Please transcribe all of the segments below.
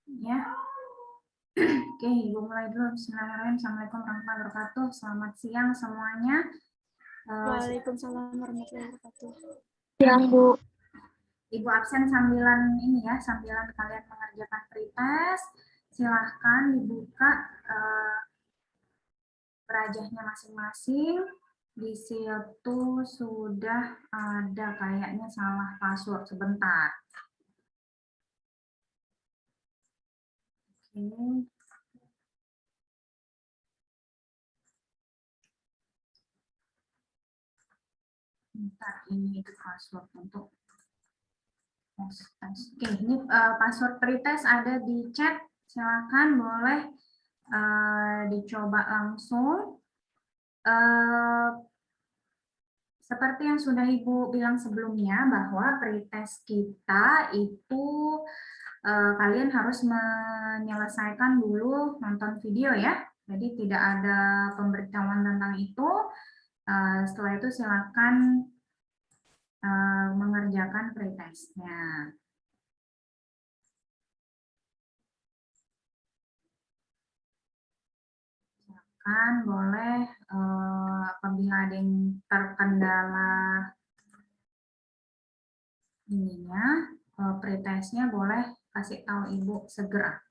Ya. Oke, Ibu mulai dulu. Bismillahirrahmanirrahim. Assalamualaikum warahmatullahi wabarakatuh. Selamat siang semuanya. Waalaikumsalam warahmatullahi wabarakatuh. Siang, Bu. Ibu absen sambilan ini ya, sambilan kalian mengerjakan pretest. Silahkan dibuka rajahnya masing-masing. Di situ sudah ada kayaknya salah password sebentar. Oke. Bentar, ini itu password untuk tes. Oke, ini password pretest ada di chat. Silakan boleh dicoba langsung. Seperti yang sudah Ibu bilang sebelumnya bahwa pretest kita itu kalian harus menyelesaikan dulu nonton video ya. Jadi tidak ada pemberitahuan tentang itu. Setelah itu silakan mengerjakan pretestnya. Silakan boleh apabila ada yang terkendala ininya pretestnya boleh kasih tahu Ibu segera.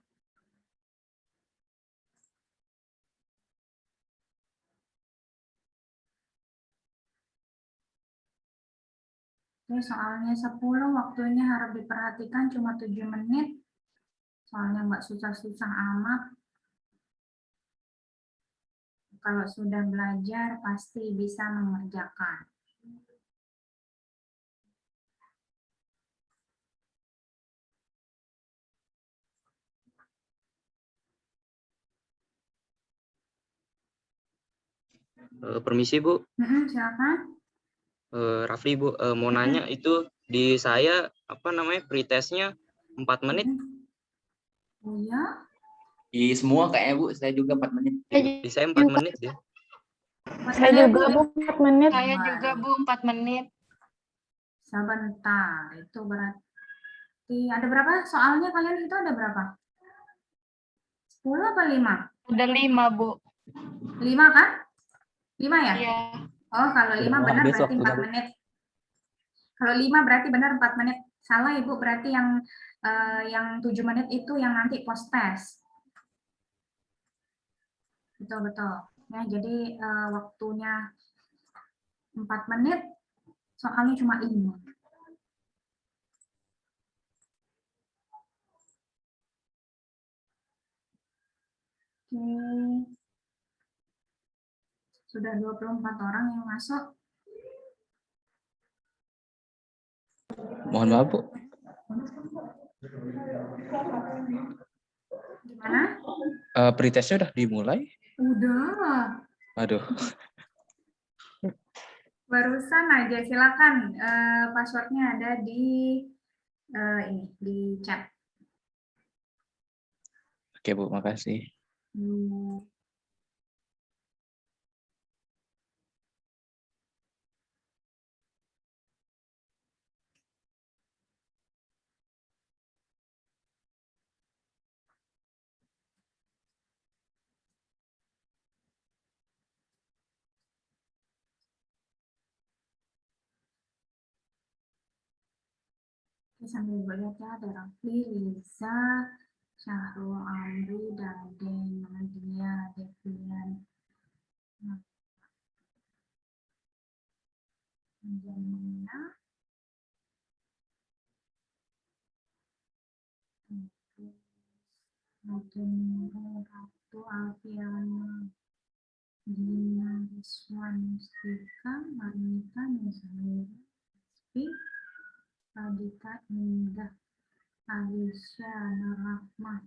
Oke, soalnya 10, waktunya harap diperhatikan cuma 7 menit. Soalnya nggak susah-susah amat. Kalau sudah belajar pasti bisa mengerjakan. Permisi Bu, Silakan. Rafli Bu, mau nanya itu di saya apa namanya pretestnya 4 menit. Oh ya? Di semua kayaknya Bu, saya juga 4 menit. Di saya 4 menit ya. Saya juga, Bu, 4 menit. Saya juga, Bu, 4 menit. Sebentar, itu berarti ada berapa soalnya kalian itu ada berapa? 10 apa 5? Udah 5, Bu. 5 kan? 5 ya? Iya. Oh, kalau 5 benar berarti 4 menit. Kalau 5 berarti benar 4 menit. Salah Ibu, berarti yang 7 menit itu yang nanti post test. Betul-betul. Ya, jadi waktunya 4 menit, soalnya cuma 5. Oke. Sudah 24 orang yang masuk. Mohon maaf Bu. Gimana? Pretestnya udah dimulai? Udah. Waduh. Barusan aja, silakan passwordnya ada di ini di chat. Oke Bu, makasih. Oke, sambil lihat ya, ada Rafli, Liza, Syahrul Amri, Dade, Nadia, Devian, Jamina, Ratu, Alfiana, Dina, Rizwan, Mustika, Marnita, Nizamira, Radita, Indah, Alisha, Nurrahman,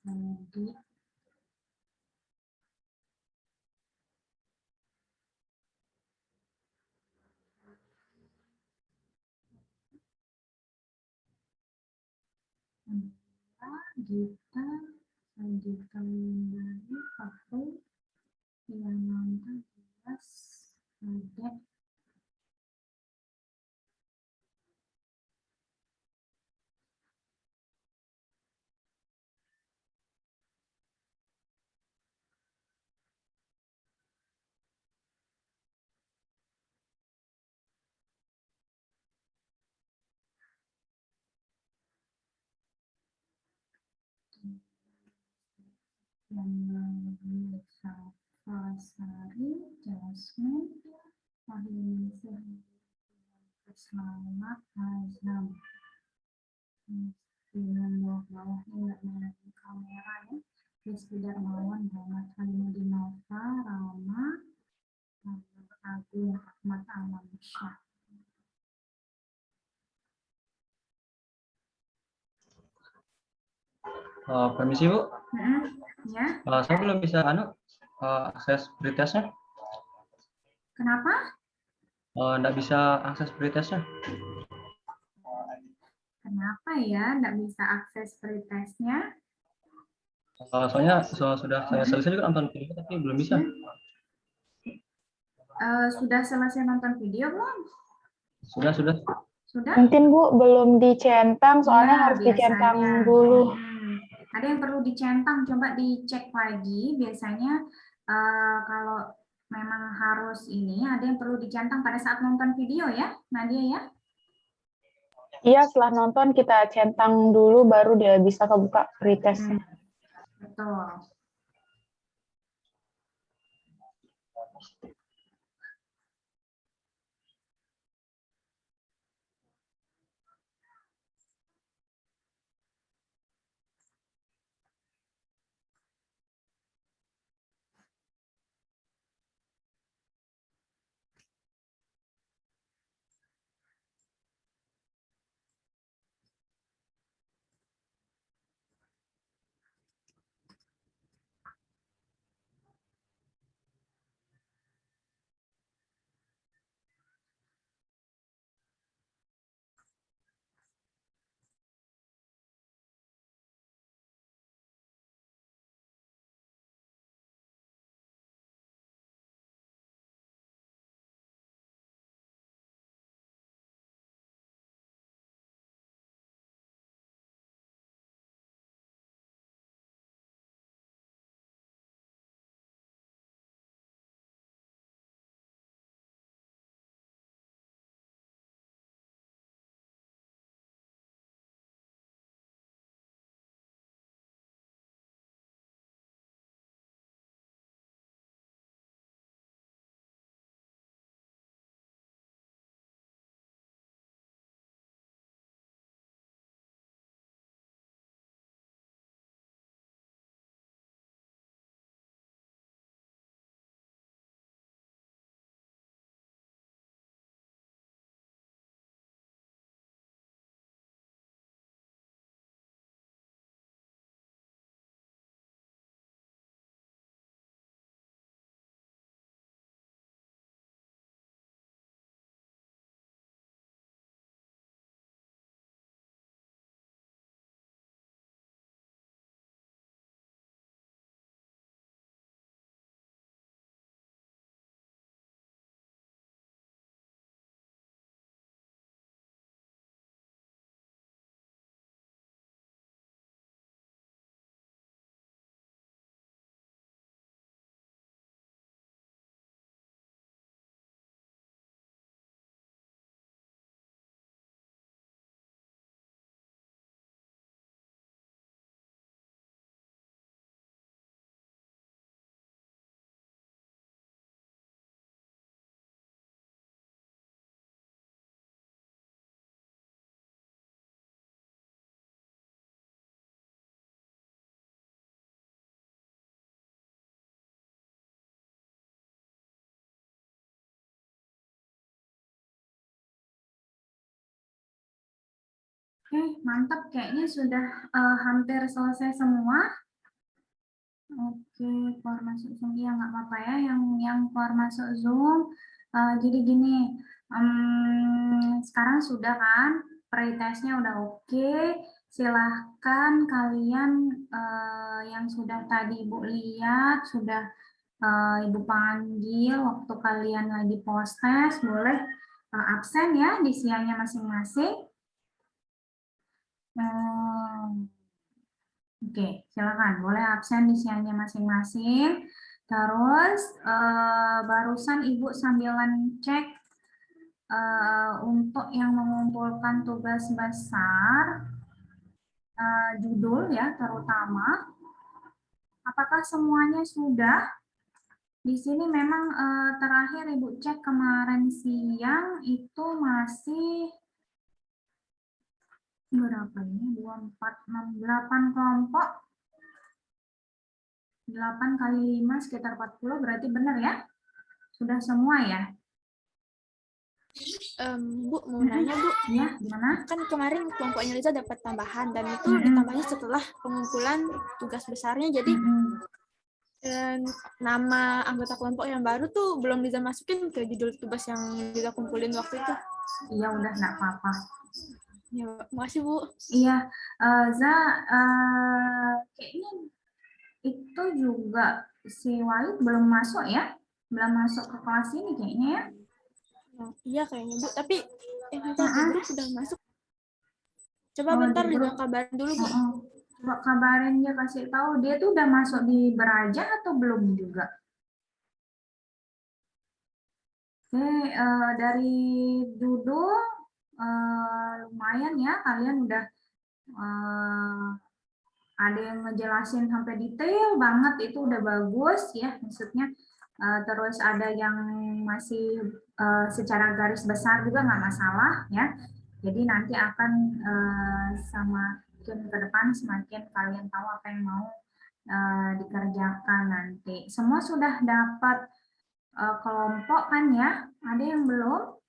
Adi, Gita, Gita Windari, Fakri, Yananta, Dias, Adek, yang Sari, Jasmine, Wahyu, Selamat, Azam. Dengan bawah ini nggak nyalain kamera ya. Rizky Darmawan, Muhammad Halimudin Nova, Rama, Agung, Ahmad Alamsyah. Permisi Bu, Ya, saya belum bisa akses pretestnya. kenapa? Nggak bisa akses pretestnya. Kenapa ya nggak bisa akses pretestnya? Soalnya sudah saya selesai juga nonton video tapi belum bisa. Sudah selesai nonton video belum? Sudah. Sudah? Mungkin Bu belum dicentang, soalnya Ya, harus dicentang biasanya. dulu. Ada yang perlu dicentang, coba dicek lagi. Biasanya kalau memang harus ini, ada yang perlu dicentang pada saat nonton video ya, Nadia ya? Iya, setelah nonton kita centang dulu, baru dia bisa kebuka pretestnya. Betul. Oke, mantap. Kayaknya sudah hampir selesai semua. Oke, keluar masuk Zoom. Ya, nggak apa-apa ya. Yang keluar masuk Zoom. Jadi gini, sekarang sudah kan? Pretestnya udah oke. Silahkan kalian yang sudah tadi Ibu lihat, sudah Ibu panggil waktu kalian lagi post test, boleh absen ya di siangnya masing-masing. Oke, silakan. Boleh absen di siangnya masing-masing. Terus, barusan Ibu sambilan cek untuk yang mengumpulkan tugas besar, judul ya terutama. Apakah semuanya sudah? Di sini memang terakhir Ibu cek kemarin siang itu masih berapa ini? 2, 4, 6, 8 kelompok. 8 kali 5 sekitar 40, berarti benar ya? Sudah semua ya? Bu, mau nanya Bu, Ya, gimana? kan kemarin kelompoknya Liza dapat tambahan dan itu ditambahnya setelah pengumpulan tugas besarnya, jadi nama anggota kelompok yang baru tuh belum Liza masukin ke judul tugas yang Liza kumpulin waktu itu. Iya, udah nggak apa-apa. Ya, makasih Bu. Iya, kayaknya itu juga si Walid belum masuk ya? Belum masuk ke kelas ini kayaknya ya? Nah, iya kayaknya Bu, tapi yang kita di grup sudah masuk. Coba Oh, bentar di Liza grup. kabarin dulu Bu. Coba kabarin dia, kasih tahu dia tuh udah masuk di Beraja atau belum juga? Oke, dari Dudul lumayan ya, kalian udah ada yang ngejelasin sampai detail banget, itu udah bagus ya, maksudnya terus ada yang masih secara garis besar juga nggak masalah ya. Jadi nanti akan semakin ke depan semakin kalian tahu apa yang mau dikerjakan nanti. Semua sudah dapat kelompok kan ya? Ada yang belum?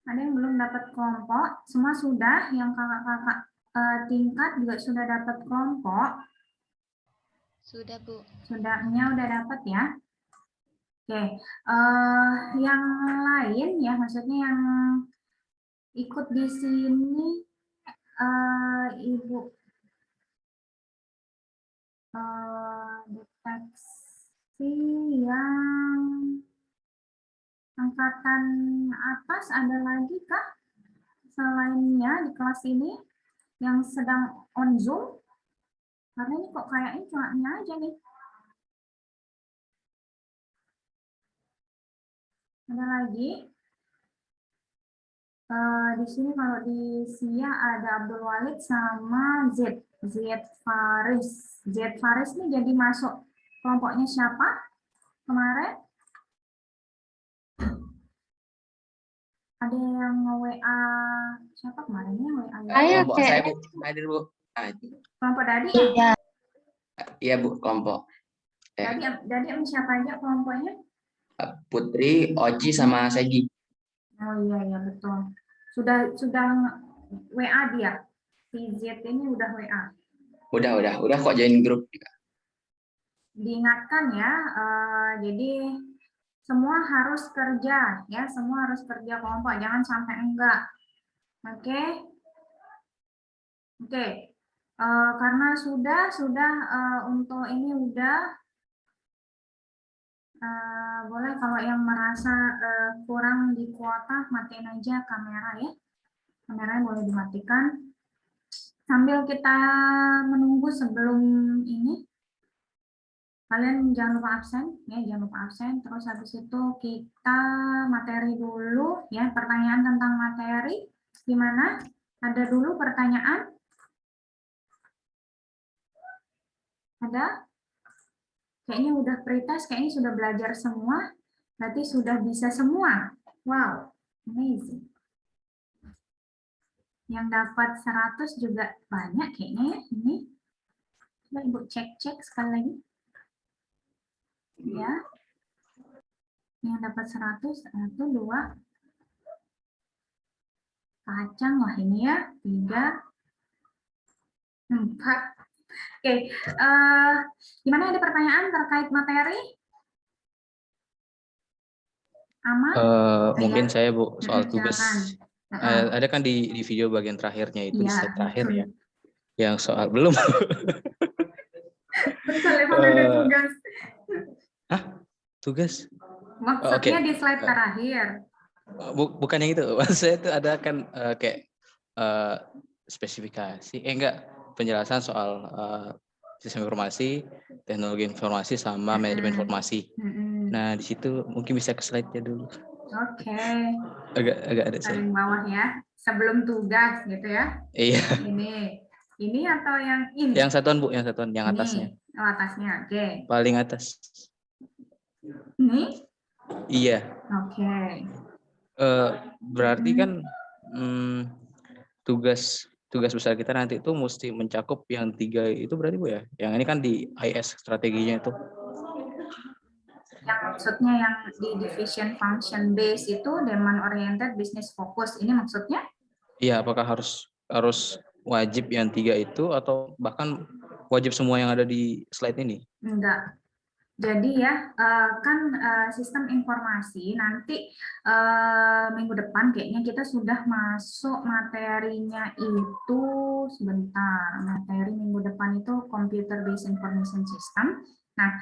Ada yang belum dapat kelompok? Semua sudah? Yang kakak-kakak tingkat juga sudah dapat kelompok? Sudah Bu. Sudahnya udah dapat ya? Oke, yang lain ya, maksudnya yang ikut di sini Ibu deteksi yang angkatan atas ada lagi kah selainnya di kelas ini yang sedang on Zoom? Karena ini kok kayaknya cuma ini aja nih. Ada lagi? Di sini kalau di Sia ada Abdul Walid sama Z Faris. Z Faris ini jadi masuk kelompoknya siapa kemarin? Ada yang WA siapa kemarinnya WA? Kelompok saya Bu, hadir Bu. Nah, itu. Kelompok Dadi? Iya Bu, kelompok. Dadi sama siapa aja kelompoknya? Putri, Oci sama Segi. Oh iya betul. Sudah WA dia. Si Z ini udah WA. Udah kok join grup juga. Diingatkan ya, jadi semua harus kerja ya, semua harus kerja kelompok, jangan sampai enggak. Oke. Karena sudah untuk ini udah boleh kalau yang merasa kurang di kuota matiin aja kamera ya. Kameranya boleh dimatikan. Sambil kita menunggu sebelum ini, kalian jangan lupa absen ya, jangan lupa absen. Terus habis itu kita materi dulu ya, pertanyaan tentang materi. Gimana? Ada dulu pertanyaan? Ada? Kayaknya udah pretest, kayaknya sudah belajar semua. Berarti sudah bisa semua. Wow, amazing. Yang dapat 100 juga banyak kayaknya ya ini. Coba Ibu cek sekali lagi. Ya. Yang dapat 100, 1, 2. Kacang lah ini ya. 3, 4. Oke. Gimana, ada pertanyaan terkait materi? Aman? Mungkin saya Bu, soal tugas. Silakan. Ada kan di video bagian terakhirnya itu, di Iya, slide terakhir betul. ya. Yang soal belum. Betul, emang ada tugas. Tugas? Maksudnya di slide terakhir. Bukan yang itu. Maksud saya itu ada kan kayak spesifikasi. Enggak, penjelasan soal sistem informasi, teknologi informasi sama manajemen informasi. Nah, di situ mungkin bisa ke slide-nya dulu. Oke. Agak ada Paling bawah ya. Sebelum tugas gitu ya. Iya. Ini. Ini atau yang ini? Yang satuan Bu, yang satuan, yang Ini. atasnya. Oh, atasnya, oke. Paling atas. Ini? Iya. Oke. Berarti kan tugas besar kita nanti itu mesti mencakup yang 3 itu berarti Bu ya? Yang ini kan di IS strateginya itu. Yang maksudnya yang di division function base itu demand oriented business focus. Ini maksudnya? Iya, apakah harus wajib yang 3 itu atau bahkan wajib semua yang ada di slide ini? Enggak. Jadi ya, kan sistem informasi nanti minggu depan kayaknya kita sudah masuk materinya itu, sebentar, materi minggu depan itu Computer Based Information System. Nah,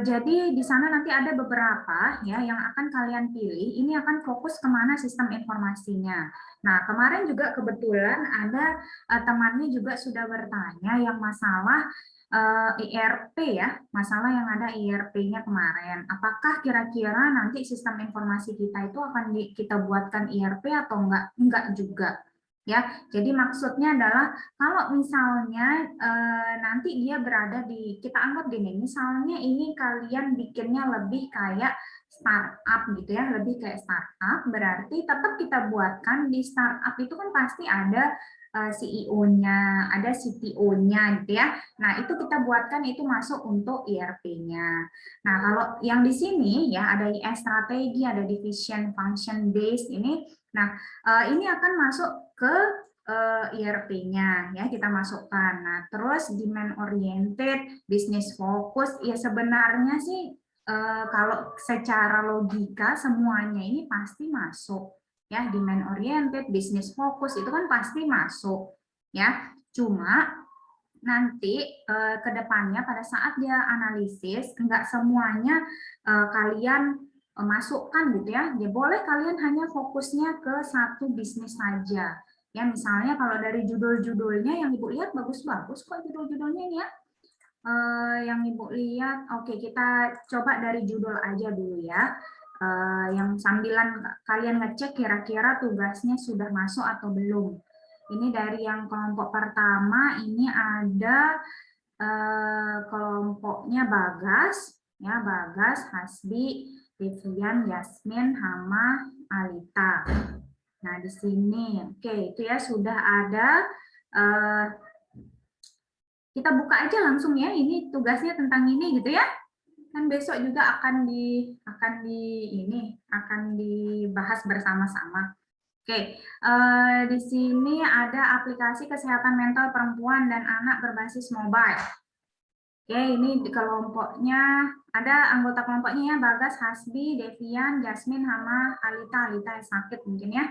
jadi di sana nanti ada beberapa ya yang akan kalian pilih, ini akan fokus kemana sistem informasinya. Nah, kemarin juga kebetulan ada temannya juga sudah bertanya yang masalah IRP ya, masalah yang ada IRP-nya kemarin. Apakah kira-kira nanti sistem informasi kita itu akan kita buatkan IRP atau enggak? Enggak juga. Ya, jadi maksudnya adalah kalau misalnya nanti dia berada di, kita anggap gini, misalnya ini kalian bikinnya lebih kayak startup gitu ya, lebih kayak startup, berarti tetap kita buatkan di startup itu kan pasti ada CEO-nya, ada CTO-nya gitu ya. Nah, itu kita buatkan itu masuk untuk IRP-nya. Nah, kalau yang di sini ya ada IS strategi, ada division function base ini. Nah, ini akan masuk ke IRP-nya ya, kita masukkan. Nah, terus demand oriented, business focus ya sebenarnya sih kalau secara logika semuanya ini pasti masuk. Ya, demand oriented, business focus itu kan pasti masuk ya. Cuma nanti ke depannya pada saat dia analisis enggak semuanya kalian masukkan gitu ya. Ya boleh kalian hanya fokusnya ke satu bisnis saja. Ya misalnya kalau dari judul-judulnya yang Ibu lihat bagus-bagus kok judul-judulnya ini ya. Yang Ibu lihat, oke kita coba dari judul aja dulu ya. Yang sambilan kalian ngecek kira-kira tugasnya sudah masuk atau belum. Ini dari yang kelompok pertama, ini ada kelompoknya Bagas, ya Bagas, Hasbi, Devian, Yasmin, Hama, Alita. Nah di sini, oke itu ya sudah ada. Kita buka aja langsung ya, ini tugasnya tentang ini gitu ya. Kan besok juga akan dibahas bersama-sama. Oke, di sini ada aplikasi kesehatan mental perempuan dan anak berbasis mobile. Oke, ini di kelompoknya ada anggota kelompoknya ya Bagas, Hasbi, Devian, Jasmine, Hama, Alita yang sakit mungkin ya.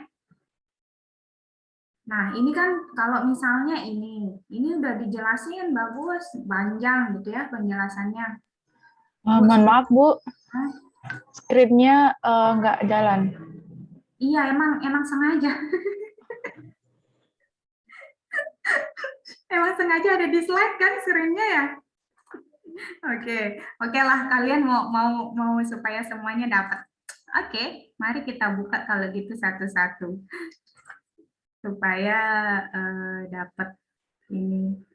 Nah, ini kan kalau misalnya ini udah dijelasin bagus, panjang gitu ya penjelasannya. Mohon maaf Bu, skripnya nggak jalan. Iya, emang sengaja. Emang sengaja ada di slide kan skripnya ya. Oke lah kalian mau supaya semuanya dapat. Oke, mari kita buka kalau gitu satu-satu supaya dapat ini.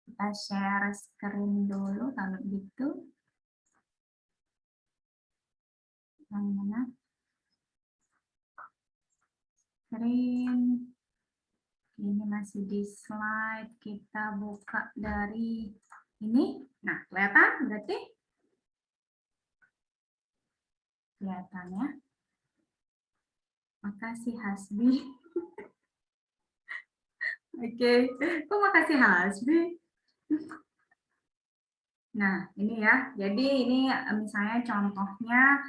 Kita share screen dulu kalau gitu. Yang mana? Screen. Ini masih di slide. Kita buka dari ini. Nah, kelihatan berarti? Kelihatannya. Makasih Hasbi. Oke, kok makasih Hasbi? Nah, ini ya. Jadi ini misalnya contohnya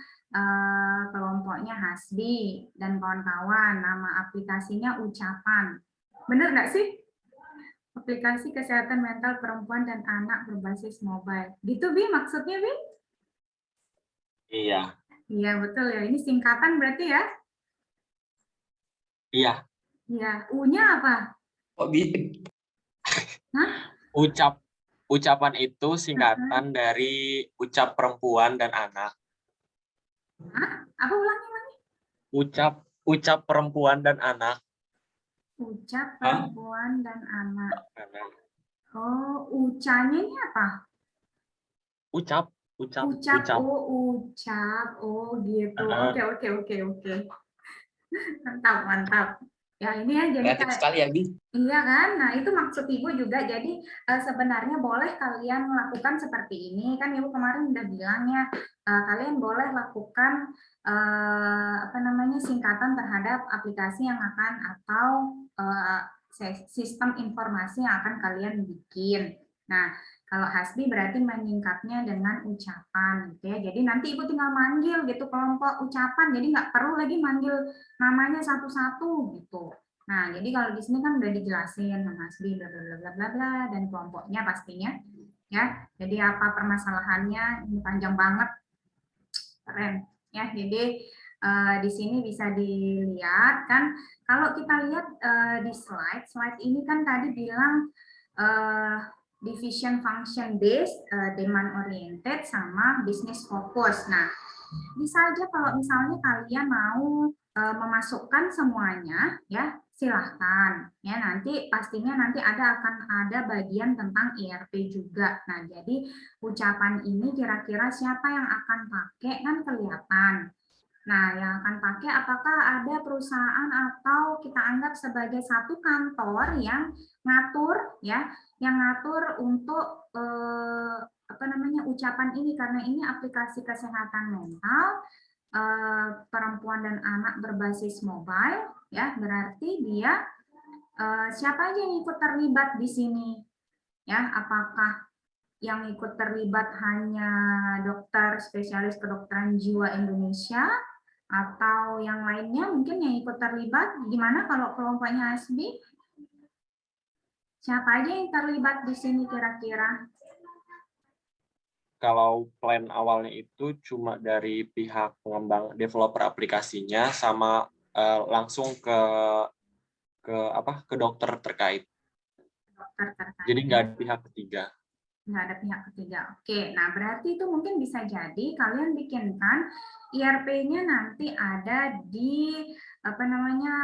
kelompoknya Hasbi dan kawan-kawan. Nama aplikasinya Ucapan. Bener nggak sih? Aplikasi kesehatan mental perempuan dan anak berbasis mobile. Gitu, Bi? Maksudnya, Bi? Iya. Iya, betul ya. Ini singkatan berarti ya? Iya. Iya. U-nya apa? Kok bisa? Hah? Ucapan itu singkatan dari ucap perempuan dan anak. Hah? Apa ulangi? Ucap perempuan dan anak. Ucap Hah? perempuan dan anak. Anak. Oh, ucanya ini apa? Ucap. Ucap, oh ucap, oh gitu. Oke, oke, oke, oke. Mantap, mantap. Ya ini ya jadi Kreatif kayak sekali ya, Bi. iya kan? Nah, itu maksud Ibu juga. Jadi sebenarnya boleh kalian melakukan seperti ini. Kan Ibu kemarin udah bilang ya, kalian boleh lakukan apa namanya singkatan terhadap aplikasi yang akan atau sistem informasi yang akan kalian bikin. Nah, kalau Hasbi berarti menyingkatnya dengan ucapan gitu ya. Jadi nanti Ibu tinggal manggil gitu kelompok ucapan. Jadi nggak perlu lagi manggil namanya satu-satu gitu. Nah, jadi kalau di sini kan udah dijelasin Hasbi bla bla bla bla bla dan kelompoknya pastinya ya. Jadi apa permasalahannya? Ini panjang banget. Keren ya. Jadi di sini bisa dilihat kan kalau kita lihat di slide ini kan tadi bilang division function based, demand oriented sama business focus. Nah, bisa aja kalau misalnya kalian mau memasukkan semuanya ya silahkan ya nanti pastinya nanti akan ada bagian tentang ERP juga. Nah jadi ucapan ini kira-kira siapa yang akan pakai kan kelihatan. Nah yang akan pakai apakah ada perusahaan atau kita anggap sebagai satu kantor yang ngatur ya yang ngatur untuk apa namanya ucapan ini karena ini aplikasi kesehatan mental perempuan dan anak berbasis mobile ya berarti dia siapa aja yang ikut terlibat di sini ya apakah yang ikut terlibat hanya dokter spesialis kedokteran jiwa Indonesia atau yang lainnya mungkin yang ikut terlibat gimana kalau kelompoknya Hasbi siapa aja yang terlibat di sini kira-kira? Kalau plan awalnya itu cuma dari pihak pengembang developer aplikasinya sama langsung ke dokter terkait. Dokter terkait. Jadi nggak ada pihak ketiga. Nggak ada pihak ketiga. Oke, nah berarti itu mungkin bisa jadi kalian bikinkan IRP-nya nanti ada di apa namanya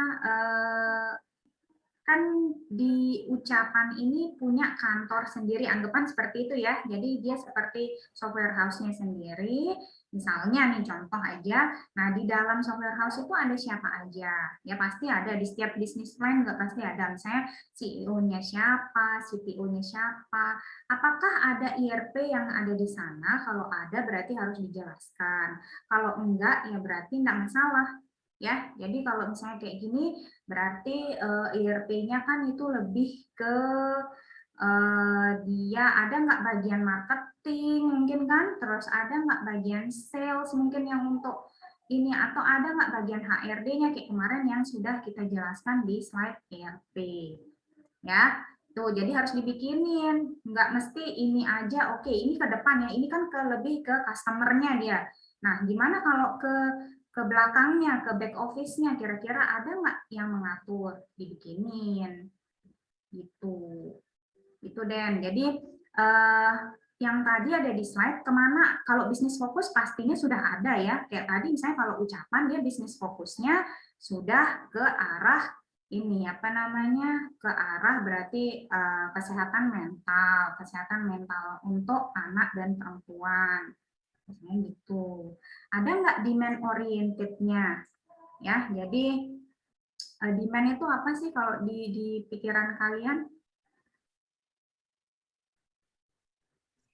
kan di ucapan ini punya kantor sendiri, anggapan seperti itu ya. Jadi dia seperti software house-nya sendiri. Misalnya nih contoh aja, nah di dalam software house itu ada siapa aja? Ya pasti ada di setiap bisnis plan nggak pasti ada. Misalnya CEO-nya siapa, CTO-nya siapa. Apakah ada IRP yang ada di sana? Kalau ada berarti harus dijelaskan. Kalau enggak ya berarti enggak masalah. Ya, jadi kalau misalnya kayak gini berarti IRP-nya kan itu lebih ke dia ada nggak bagian marketing mungkin kan, terus ada nggak bagian sales mungkin yang untuk ini atau ada nggak bagian HRD-nya kayak kemarin yang sudah kita jelaskan di slide IRP. Ya, tuh jadi harus dibikinin, nggak mesti ini aja. Oke, ini ke depan ya, ini kan lebih ke customer-nya dia. Nah, gimana kalau ke belakangnya, ke back office-nya, kira-kira ada nggak yang mengatur, dibikinin, gitu. Itu Den. Jadi yang tadi ada di slide, kemana kalau bisnis fokus pastinya sudah ada ya. Kayak tadi misalnya kalau ucapan dia bisnis fokusnya sudah ke arah ini apa namanya ke arah berarti kesehatan mental untuk anak dan perempuan. Misalnya gitu. Ada nggak demand oriented-nya? Ya, jadi demand itu apa sih kalau di pikiran kalian?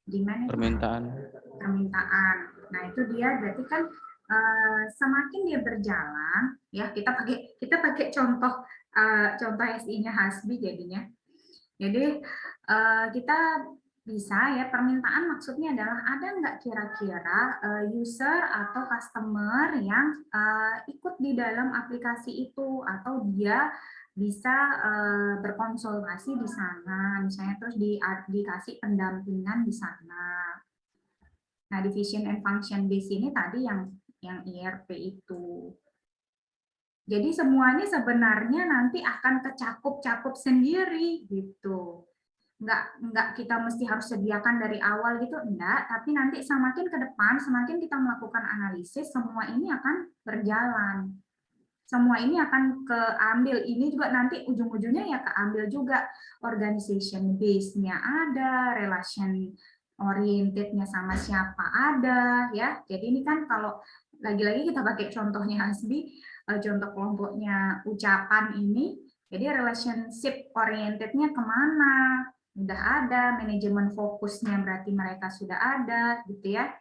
Demand itu permintaan. Nah, itu dia berarti kan semakin dia berjalan, ya kita pakai contoh SI-nya Hasbi jadinya. Jadi kita bisa ya permintaan maksudnya adalah ada nggak kira-kira user atau customer yang ikut di dalam aplikasi itu atau dia bisa berkonsultasi di sana misalnya terus dikasih pendampingan di sana. Nah, division and function base ini tadi yang IRP itu. Jadi semuanya sebenarnya nanti akan kecakup sendiri gitu. Enggak kita mesti harus sediakan dari awal gitu, enggak, tapi nanti semakin ke depan, semakin kita melakukan analisis, semua ini akan berjalan. semua ini akan keambil. Ini juga nanti ujung-ujungnya ya keambil juga organization base-nya ada, relation oriented-nya sama siapa ada ya. Jadi ini kan kalau lagi-lagi kita pakai contohnya Hasbi, contoh kelompoknya ucapan ini, jadi relationship oriented-nya kemana? Udah ada, manajemen fokusnya berarti mereka sudah ada, gitu ya.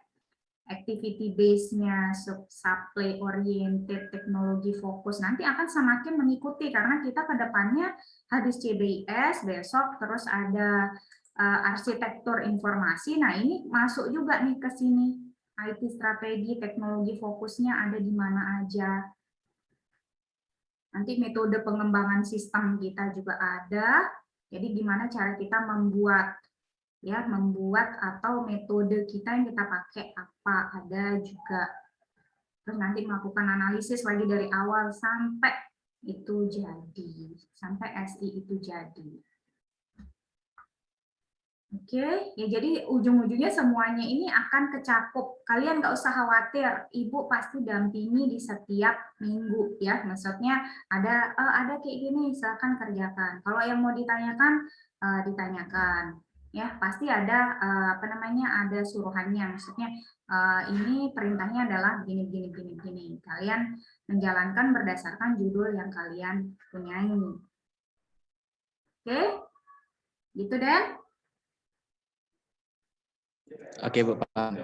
Activity base-nya, supply oriented, teknologi fokus, nanti akan semakin mengikuti karena kita ke depannya habis CBIS, besok terus ada arsitektur informasi. Nah, ini masuk juga nih ke sini. IT strategi, teknologi fokusnya ada di mana aja. Nanti metode pengembangan sistem kita juga ada. Jadi gimana cara kita membuat atau metode kita yang kita pakai apa ada juga. Terus nanti melakukan analisis lagi dari awal sampai itu jadi, sampai SI itu jadi. Oke, ya jadi ujung-ujungnya semuanya ini akan kecakup. Kalian nggak usah khawatir, Ibu pasti dampingi di setiap minggu ya. Maksudnya ada kayak gini, silakan kerjakan. Kalau yang mau ditanyakan, ditanyakan. Ya, pasti ada ada suruhannya. Maksudnya ini perintahnya adalah gini. Kalian menjalankan berdasarkan judul yang kalian punyai. Oke, gitu deh. Oke, Bu. Paham.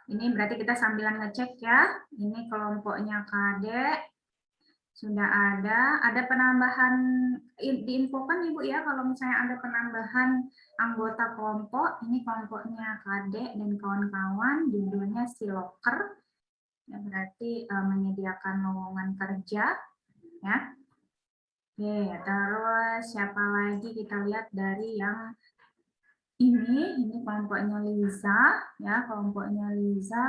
Ini berarti kita sambilan ngecek ya. Ini kelompoknya Kadek sudah ada penambahan, diinfokan Ibu ya kalau misalnya ada penambahan anggota kelompok. Ini kelompoknya Kadek dan kawan-kawan, judulnya Siloker. Ya, berarti menyediakan lowongan kerja ya. Oke, terus siapa lagi kita lihat dari yang ini kelompoknya Liza ya, kelompoknya Liza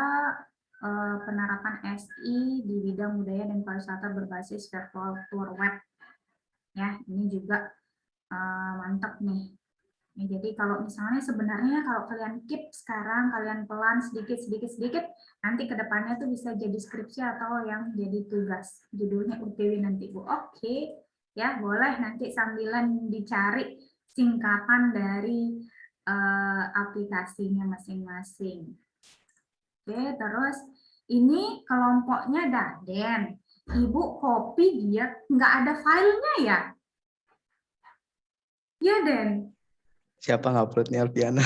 penerapan SI di bidang budaya dan pariwisata berbasis virtual tour web ya, ini juga mantap nih. Ya, jadi kalau misalnya sebenarnya kalau kalian keep sekarang, kalian pelan sedikit nanti kedepannya tuh bisa jadi skripsi atau yang jadi tugas judulnya UTW nanti Bu. Oke ya, boleh nanti sambilan dicari singkatan dari aplikasinya masing-masing. Oke, terus ini kelompoknya Daden. Ibu copy dia nggak ada filenya ya? Ya, Den. Siapa nguploadnya, Alfiana?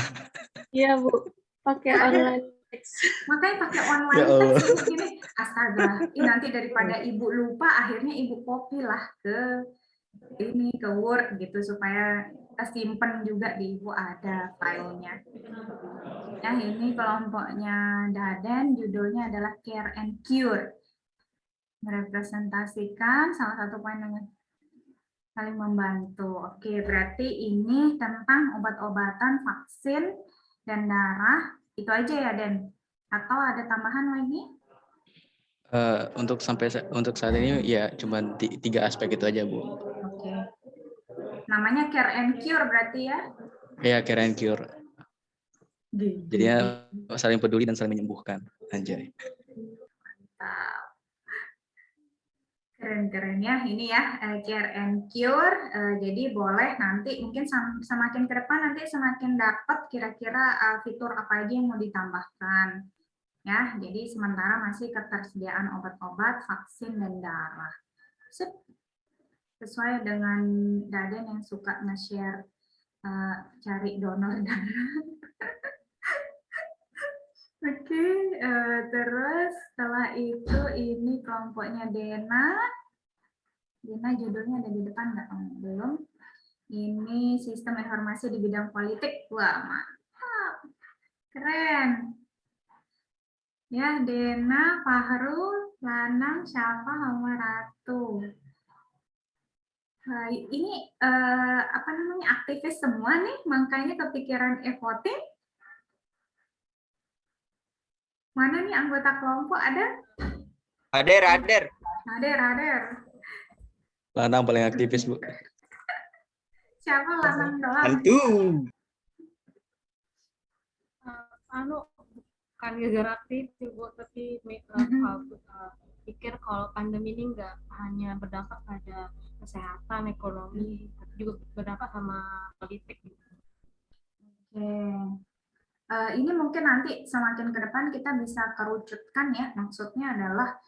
Iya, Bu. Pakai online text. Makanya pakai online Ya Allah. text ini. Astaga, ini nanti daripada Ibu lupa, akhirnya Ibu copy lah ke Word gitu supaya kita simpen juga di Ibu ada filenya. Nah, ini kelompoknya Daden, judulnya adalah Care and Cure. Merepresentasikan salah satu poin yang saling membantu. Oke, berarti ini tentang obat-obatan, vaksin, dan darah. Itu aja ya, Den? Atau ada tambahan lagi? Untuk saat ini ya cuma 3 aspek itu aja, Bu. Oke. Namanya Care and Cure berarti ya? Ya, Care and Cure. Jadinya saling peduli dan saling menyembuhkan. Anjay. Mantap. Keren-keren ya, ini ya Care and Cure. Jadi boleh nanti mungkin semakin ke depan nanti semakin dapat kira-kira fitur apa aja yang mau ditambahkan. Ya, jadi sementara masih ketersediaan obat-obat, vaksin, dan darah. Sip. Sesuai dengan Daden yang suka nge-share cari donor darah. Oke, terus setelah itu ini kelompoknya Dena. Dena judulnya ada di depan nggak? Belum. Ini sistem informasi di bidang politik. Wah, mantap. Keren. Ya, Dena, Fahrul, Lanang, Syafa, sama Ratu. Ini aktivis semua nih, makanya kepikiran e-voting. Mana nih anggota kelompok ada? Hadir. Hadir. Lanang paling aktivis, Bu. Siapa Lanang doang? Hantu. Bukan gara-gara aktif, Bu, tapi pikir kalau pandemi ini nggak hanya berdampak pada kesehatan, ekonomi, tapi juga berdampak sama politik. Oke. Ini mungkin nanti semakin ke depan kita bisa kerucutkan ya, maksudnya adalah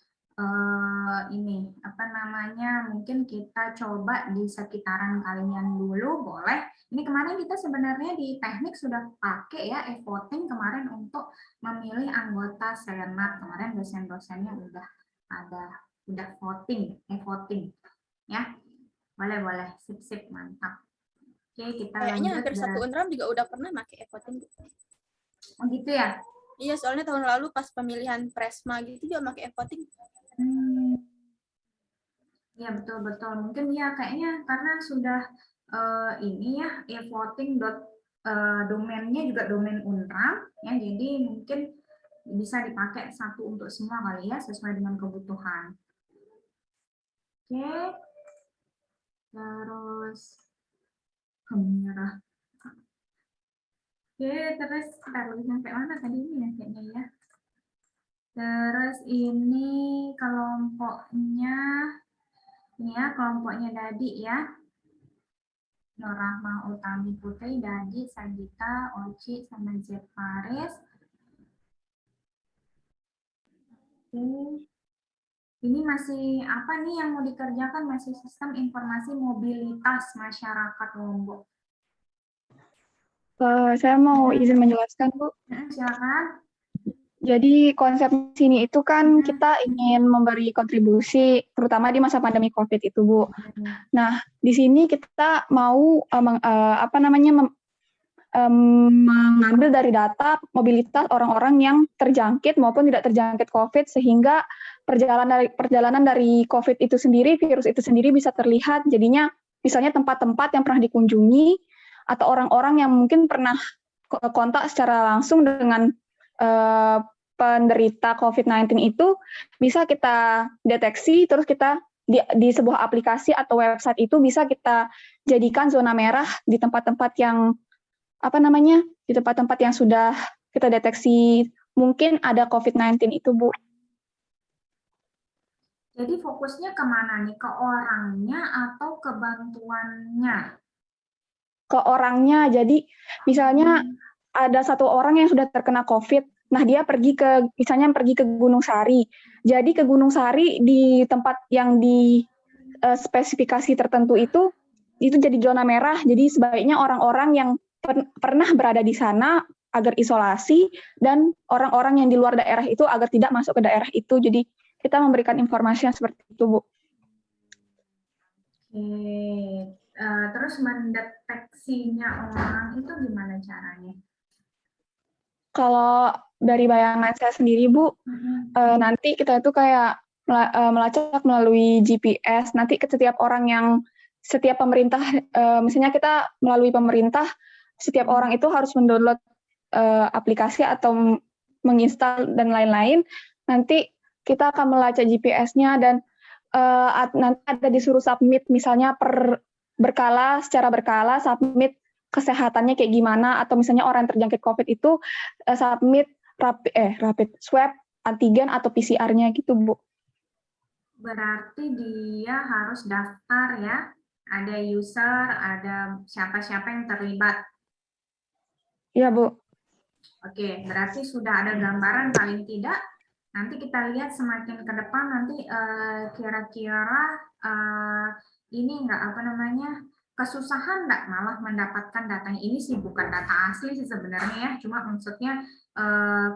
ini apa namanya, mungkin kita coba di sekitaran kalian dulu, boleh. Ini kemarin kita sebenarnya di teknik sudah pakai ya e-voting kemarin untuk memilih anggota senat. Kemarin dosen-dosennya udah voting, e-voting ya. Boleh, sip, mantap. Oke, kita Kayaknya lanjut. hampir satu Unram juga udah pernah pakai e-voting. Oh gitu ya? Iya, soalnya tahun lalu pas pemilihan Presma gitu juga pakai e-voting. Ya betul. Mungkin ya kayaknya karena sudah ini ya e-voting domainnya juga domain Unram ya, jadi mungkin bisa dipakai satu untuk semua kali ya sesuai dengan kebutuhan. Oke, terus merah. Oke, terus kita lagi sampai mana tadi ini ya kayaknya ya. Terus ini kelompoknya, ini ya kelompoknya Dadi ya. Nur Rahma Utami Putri, Dadi, Sagita, Oci, sama Z Faris. Oke. Ini masih apa nih yang mau dikerjakan? Masih sistem informasi mobilitas masyarakat Lombok. Saya mau izin menjelaskan, Bu. Silakan. Jadi konsep sini itu kan kita ingin memberi kontribusi, terutama di masa pandemi COVID itu, Bu. Nah, di sini kita mau mengambil dari data mobilitas orang-orang yang terjangkit maupun tidak terjangkit COVID, sehingga perjalanan dari COVID itu sendiri, virus itu sendiri bisa terlihat. Jadinya misalnya tempat-tempat yang pernah dikunjungi atau orang-orang yang mungkin pernah kontak secara langsung dengan penderita COVID-19 itu bisa kita deteksi, terus kita di sebuah aplikasi atau website itu bisa kita jadikan zona merah di tempat-tempat yang di tempat-tempat yang sudah kita deteksi mungkin ada COVID-19 itu, Bu. Jadi fokusnya kemana nih? Ke orangnya atau ke bantuannya? Ke orangnya. Jadi misalnya ada satu orang yang sudah terkena COVID, nah dia pergi ke Gunung Sari. Jadi ke Gunung Sari di tempat yang di spesifikasi tertentu itu jadi zona merah. Jadi sebaiknya orang-orang yang pernah berada di sana agar isolasi, dan orang-orang yang di luar daerah itu agar tidak masuk ke daerah itu. Jadi kita memberikan informasi yang seperti itu, Bu. Oke. Terus mendeteksinya orang itu gimana caranya? Kalau dari bayangan saya sendiri, Bu, nanti kita itu kayak melacak melalui GPS. Nanti ke setiap pemerintah, misalnya kita melalui pemerintah, setiap orang itu harus mendownload aplikasi atau menginstal dan lain-lain. Nanti kita akan melacak GPS-nya dan nanti ada disuruh submit, misalnya secara berkala submit kesehatannya kayak gimana, atau misalnya orang yang terjangkit COVID itu submit rapid swab, antigen atau PCR-nya gitu, Bu. Berarti dia harus daftar ya, ada user, ada siapa-siapa yang terlibat. Iya, Bu. Oke, berarti sudah ada gambaran paling tidak. Nanti kita lihat semakin ke depan nanti kira-kira ini kesusahan nggak malah mendapatkan datanya. Ini sih bukan data asli sih sebenarnya ya, cuma maksudnya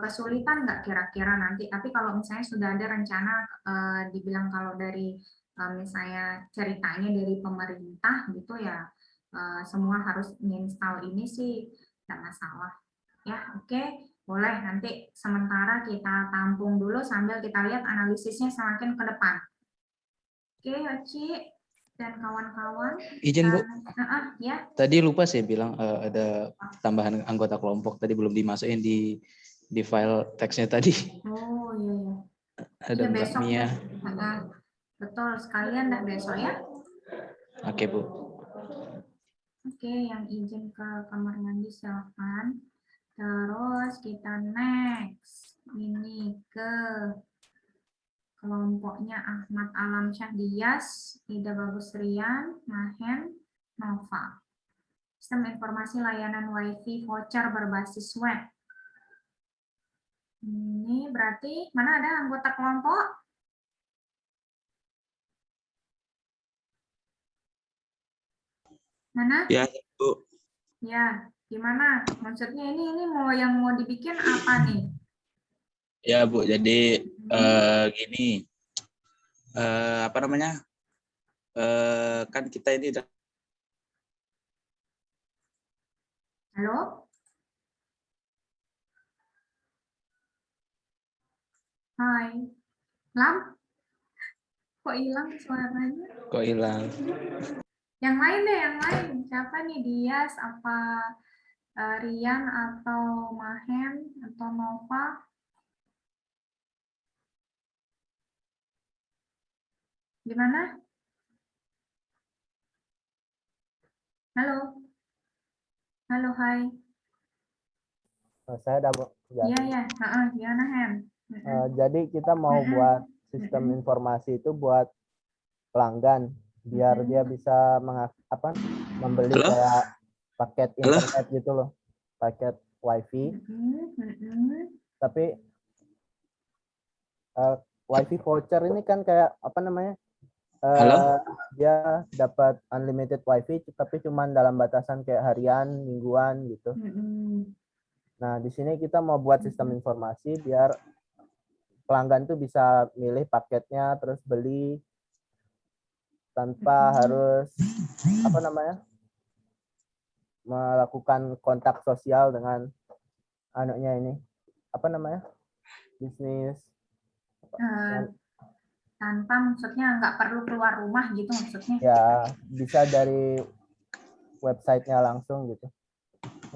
kesulitan nggak kira-kira nanti. Tapi kalau misalnya sudah ada rencana dibilang kalau dari misalnya ceritanya dari pemerintah gitu ya, semua harus menginstal ini sih nggak masalah. Ya, oke. Boleh, nanti sementara kita tampung dulu sambil kita lihat analisisnya semakin ke depan. Oke, Oci dan kawan-kawan. Izin, Bu. Ya. Tadi lupa saya bilang ada tambahan anggota kelompok tadi belum dimasukin di file teksnya tadi. Oh iya. Ada ya, Mbak Mia. Betul, sekalian dah besok ya. Oke, Bu. Oke, yang izin ke kamar mandi silakan. Terus kita next ini ke kelompoknya Ahmad Alamsyah Dias, Ida Bagus Rian, Mahen, Nova. Sistem informasi layanan WiFi voucher berbasis web. Ini berarti mana ada anggota kelompok? Mana? Ya, Bu. Ya, gimana? Maksudnya ini mau dibikin apa nih? Ya, Bu. Jadi gini, apa namanya? Kan kita ini. Halo? Hai. Lam? Kok hilang suaranya? Kok hilang? Yang lain deh, yang lain. Siapa nih? Dias, apa Rian, atau Mahen, atau Nova? Gimana? Halo? Halo, hai. Saya ada Iya, ya. Gimana, Hen? jadi kita mau buat sistem informasi itu buat pelanggan biar dia bisa membeli kayak paket internet gitu loh, paket wifi. Tapi wifi voucher ini kan kayak apa namanya? Dia dapat unlimited wifi tapi cuma dalam batasan kayak harian, mingguan gitu. Nah, di sini kita mau buat sistem informasi biar pelanggan tuh bisa milih paketnya terus beli tanpa harus apa namanya? Melakukan kontak sosial dengan anaknya ini. Apa namanya? Bisnis tanpa maksudnya nggak perlu keluar rumah gitu maksudnya? Ya, bisa dari websitenya langsung gitu.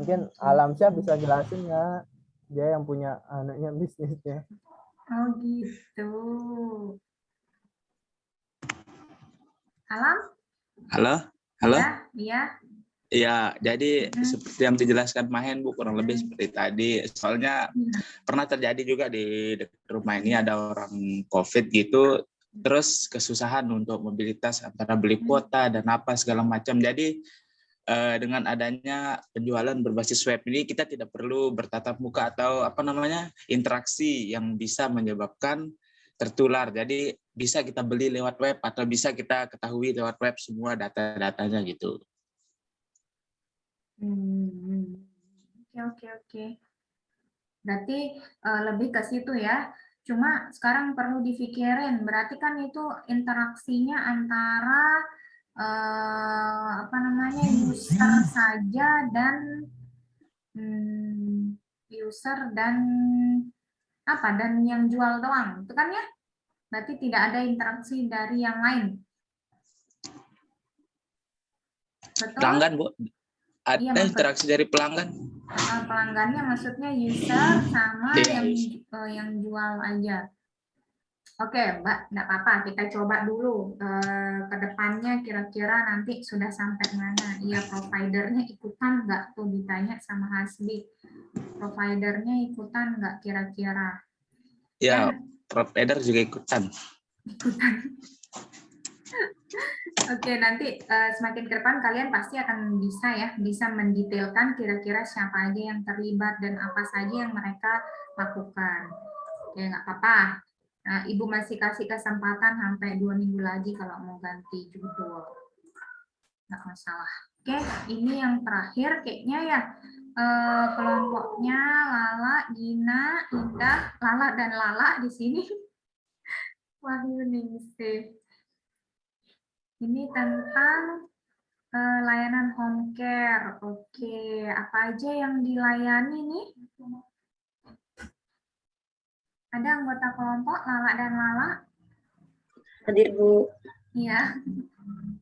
Mungkin Alamsyah bisa jelasin ya, dia yang punya anaknya bisnisnya. Oh gitu. Alam? Halo? Halo? Iya. Iya, jadi seperti yang dijelaskan Mahen, Bu, kurang lebih seperti tadi. Soalnya pernah terjadi juga di dekat rumah ini ada orang COVID gitu, terus kesusahan untuk mobilitas antara beli kuota dan apa segala macam. Jadi dengan adanya penjualan berbasis web ini kita tidak perlu bertatap muka atau apa namanya interaksi yang bisa menyebabkan tertular. Jadi bisa kita beli lewat web atau bisa kita ketahui lewat web semua data-datanya gitu. Oke. Berarti lebih ke situ ya. Cuma sekarang perlu dipikirin, berarti kan itu interaksinya antara user saja dan dan yang jual doang, itu kan ya? Berarti tidak ada interaksi dari yang lain. Betul? Pelanggan, Bu. Ada interaksi dari pelanggan. Pelanggannya maksudnya user sama yang jual aja. Oke, Mbak, enggak apa-apa. Kita coba dulu ke depannya kira-kira nanti sudah sampai mana. Iya, providernya ikutan nggak tuh ditanya sama Hasbi. Providernya ikutan nggak kira-kira? Ya, provider juga ikutan. Oke, nanti semakin ke depan kalian pasti akan bisa mendetailkan kira-kira siapa aja yang terlibat dan apa saja yang mereka lakukan. Oke, nggak apa-apa. Nah, Ibu masih kasih kesempatan sampai 2 minggu lagi kalau mau ganti judul. Nggak masalah. Oke, ini yang terakhir kayaknya ya. Kelompoknya Lala, Gina, Indah, Lala dan Lala di sini. Wahyu Ningsih. Ini tentang layanan home care. Oke, apa aja yang dilayani nih? Ada anggota kelompok Lala dan Lala? Hadir, Bu. Iya.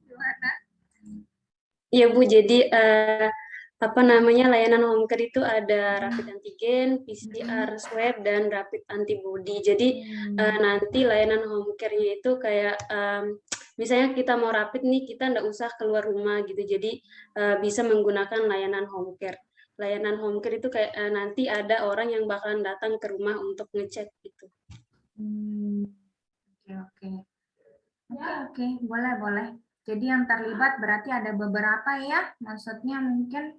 Gimana? Iya, Bu. Jadi layanan home care itu ada rapid antigen, PCR swab, dan rapid antibody. Jadi nanti layanan home care-nya itu kayak misalnya kita mau rapid nih, kita nggak usah keluar rumah gitu. Jadi bisa menggunakan layanan home care. Layanan home care itu kayak nanti ada orang yang bakalan datang ke rumah untuk ngecek gitu. Oke, boleh. Jadi yang terlibat berarti ada beberapa ya, maksudnya mungkin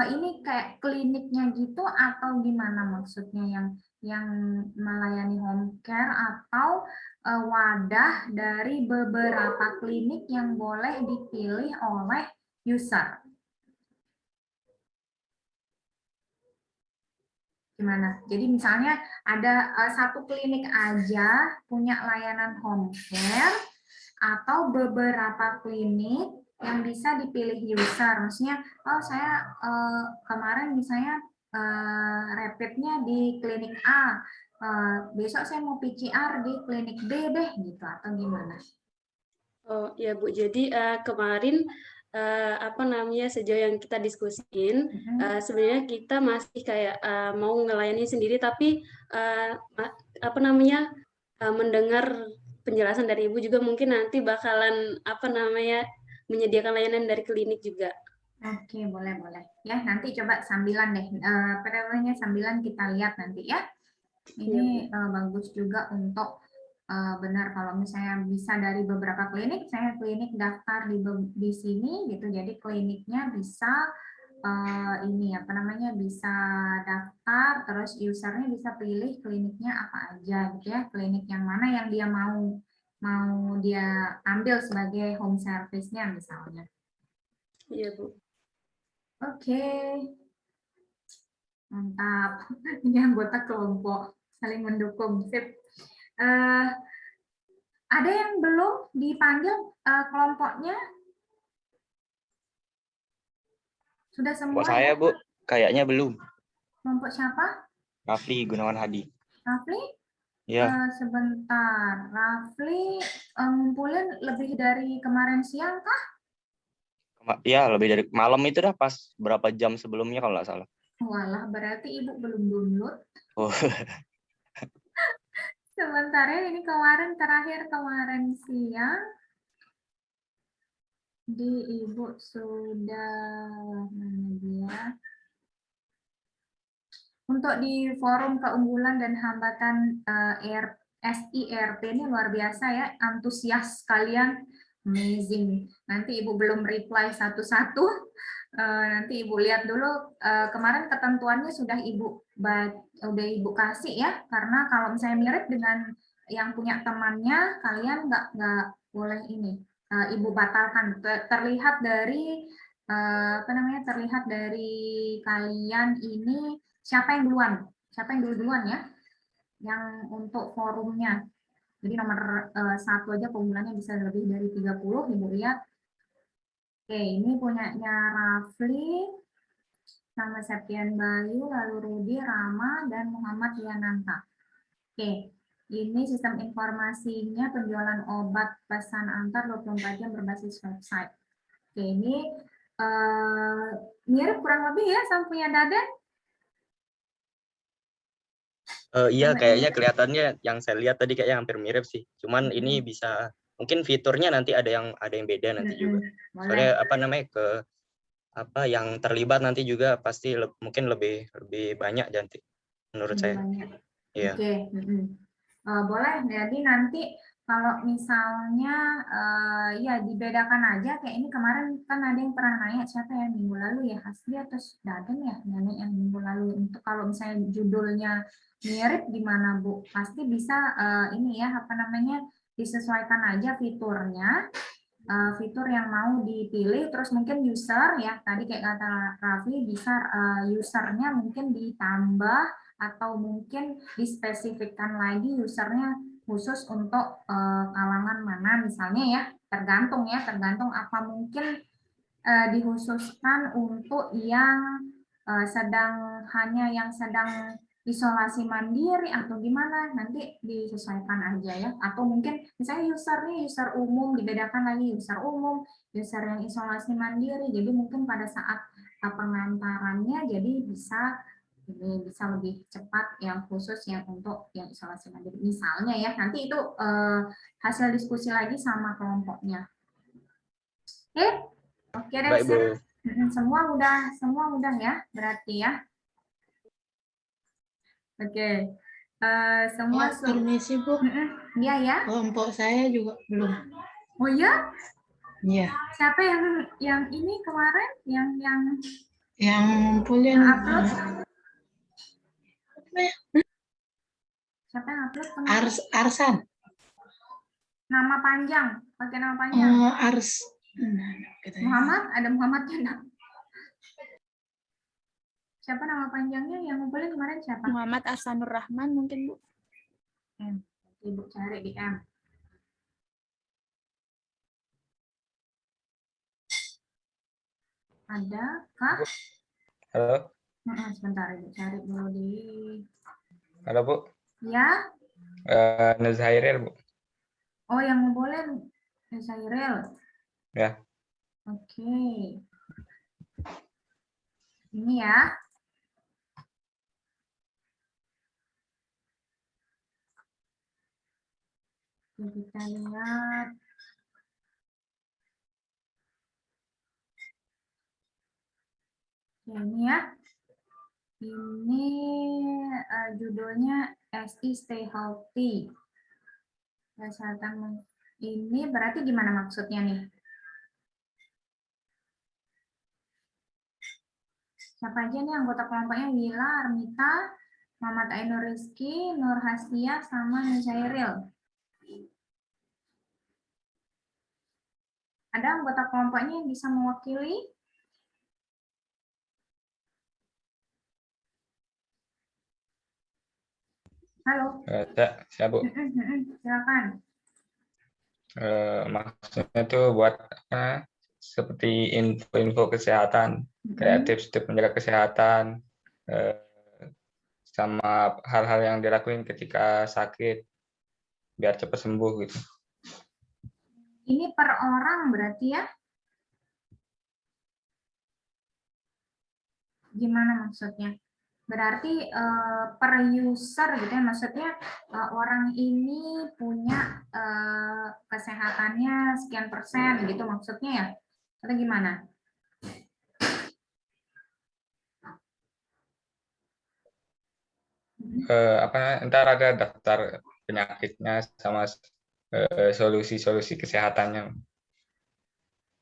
ini kayak kliniknya gitu atau gimana maksudnya yang melayani home care atau wadah dari beberapa klinik yang boleh dipilih oleh user. Gimana? Jadi misalnya ada satu klinik aja punya layanan home care atau beberapa klinik yang bisa dipilih user. Maksudnya, oh saya kemarin misalnya rapidnya di klinik A, besok saya mau PCR di klinik B deh gitu atau gimana? Oh ya Bu, jadi kemarin sejauh yang kita diskusiin, sebenarnya kita masih kayak mau ngelayani sendiri, tapi mendengar penjelasan dari Ibu juga mungkin nanti bakalan menyediakan layanan dari klinik juga. Oke, boleh. Ya, nanti coba sambilan deh. Sambilan kita lihat nanti ya. Ini bagus juga untuk benar kalau misalnya bisa dari beberapa klinik, saya klinik daftar di sini gitu. Jadi kliniknya bisa bisa daftar, terus usernya bisa pilih kliniknya apa aja gitu ya, klinik yang mana yang dia mau dia ambil sebagai home service-nya misalnya. Iya Bu. Oke. Mantap. Ini anggota kelompok saling mendukung. Sip. Ada yang belum dipanggil kelompoknya? Sudah semua? Kelompok saya, Bu, kayaknya belum. Kelompok siapa? Rafli Gunawan Hadi. Rafli? Ya. Sebentar. Rafli ngumpulin lebih dari kemarin siang kah? Ya, lebih dari malam itu dah, pas berapa jam sebelumnya kalau nggak salah. Walah, berarti Ibu belum download. Oh. Sebentar ya, ini terakhir kemarin siang. Di Ibu sudah mana dia? Untuk di forum keunggulan dan hambatan SIRP ini luar biasa ya, antusias kalian, amazing. Nanti Ibu belum reply satu-satu, nanti Ibu lihat dulu. Kemarin ketentuannya sudah Ibu kasih ya, karena kalau misalnya mirip dengan yang punya temannya, kalian nggak boleh ini. Ibu batalkan. Terlihat dari terlihat dari kalian ini siapa yang duluan ya, yang untuk forumnya. Jadi nomor 1 aja keunggulannya bisa lebih dari 30, Ibu lihat. Oke, ini punyanya Rafli sama Septian Bayu, lalu Rudi, Rama, dan Muhammad Yananta. Oke. Ini sistem informasinya penjualan obat pesan antar 24 jam berbasis website. Oke, ini mirip kurang lebih ya sama punya Daden? Iya, kayaknya kelihatannya yang saya lihat tadi kayaknya hampir mirip sih. Cuman ini bisa mungkin fiturnya nanti ada yang beda nanti juga. Soalnya yang terlibat nanti juga pasti mungkin lebih banyak nanti menurut saya. Iya. Oke. Boleh, jadi nanti kalau misalnya ya dibedakan aja, kayak ini kemarin kan ada yang pernah nanya siapa yang minggu lalu ya, Hasbi atau Daden ya, nanya yang minggu lalu. Untuk kalau misalnya judulnya mirip gimana Bu? Pasti bisa ini ya, disesuaikan aja fiturnya, fitur yang mau dipilih, terus mungkin user ya, tadi kayak kata Raffi, bisa usernya mungkin ditambah atau mungkin dispesifikkan lagi usernya khusus untuk kalangan mana misalnya ya, tergantung apa mungkin dikhususkan untuk yang sedang isolasi mandiri atau gimana, nanti disesuaikan aja ya, atau mungkin misalnya user umum, dibedakan lagi user umum, user yang isolasi mandiri, jadi mungkin pada saat pengantarannya jadi bisa lebih cepat yang khusus yang untuk yang isolasi mandiri misalnya ya, nanti itu hasil diskusi lagi sama kelompoknya. Oke deh, semua udah ya berarti ya. Oke, Semua permisi Bu. Iya ya. Kelompok saya juga belum. Oh ya? Iya. Siapa yang ini kemarin Yang ngumpulin upload? Siapa yang upload kemarin? Arsan. Nama panjang, pakai nama panjang. Muhammad, ada Muhammadnya enggak? Siapa nama panjangnya yang ngumpulin kemarin siapa? Muhammad Ahsanur Rahman mungkin Bu. Ibu cari di M. Ada kah? Halo. Sebentar, Ibu cari dulu di. Halo Bu. Ya. Nuzairil Bu. Oh, yang ngumpulin Nuzairil. Ya. Oke. Ini ya. Kita lihat. Ini ya. Ini judulnya SI Stay Healthy. Kesehatan ini berarti gimana maksudnya nih? Siapa aja nih anggota kelompoknya? Wila, Armita, Muhammad Ainur Rizky, Nur Hasya, sama Nuzairil. Ada anggota kelompoknya yang bisa mewakili? Halo. Siapa Bu? Silakan. Maksudnya tuh buat seperti info-info kesehatan, kayak tips-tips menjaga kesehatan, sama hal-hal yang dilakuin ketika sakit, biar cepat sembuh gitu. Ini per orang berarti ya? Gimana maksudnya? Berarti per user gitu ya, maksudnya orang ini punya kesehatannya sekian persen gitu maksudnya ya? Atau gimana? Ntar ada daftar penyakitnya sama solusi-solusi kesehatannya.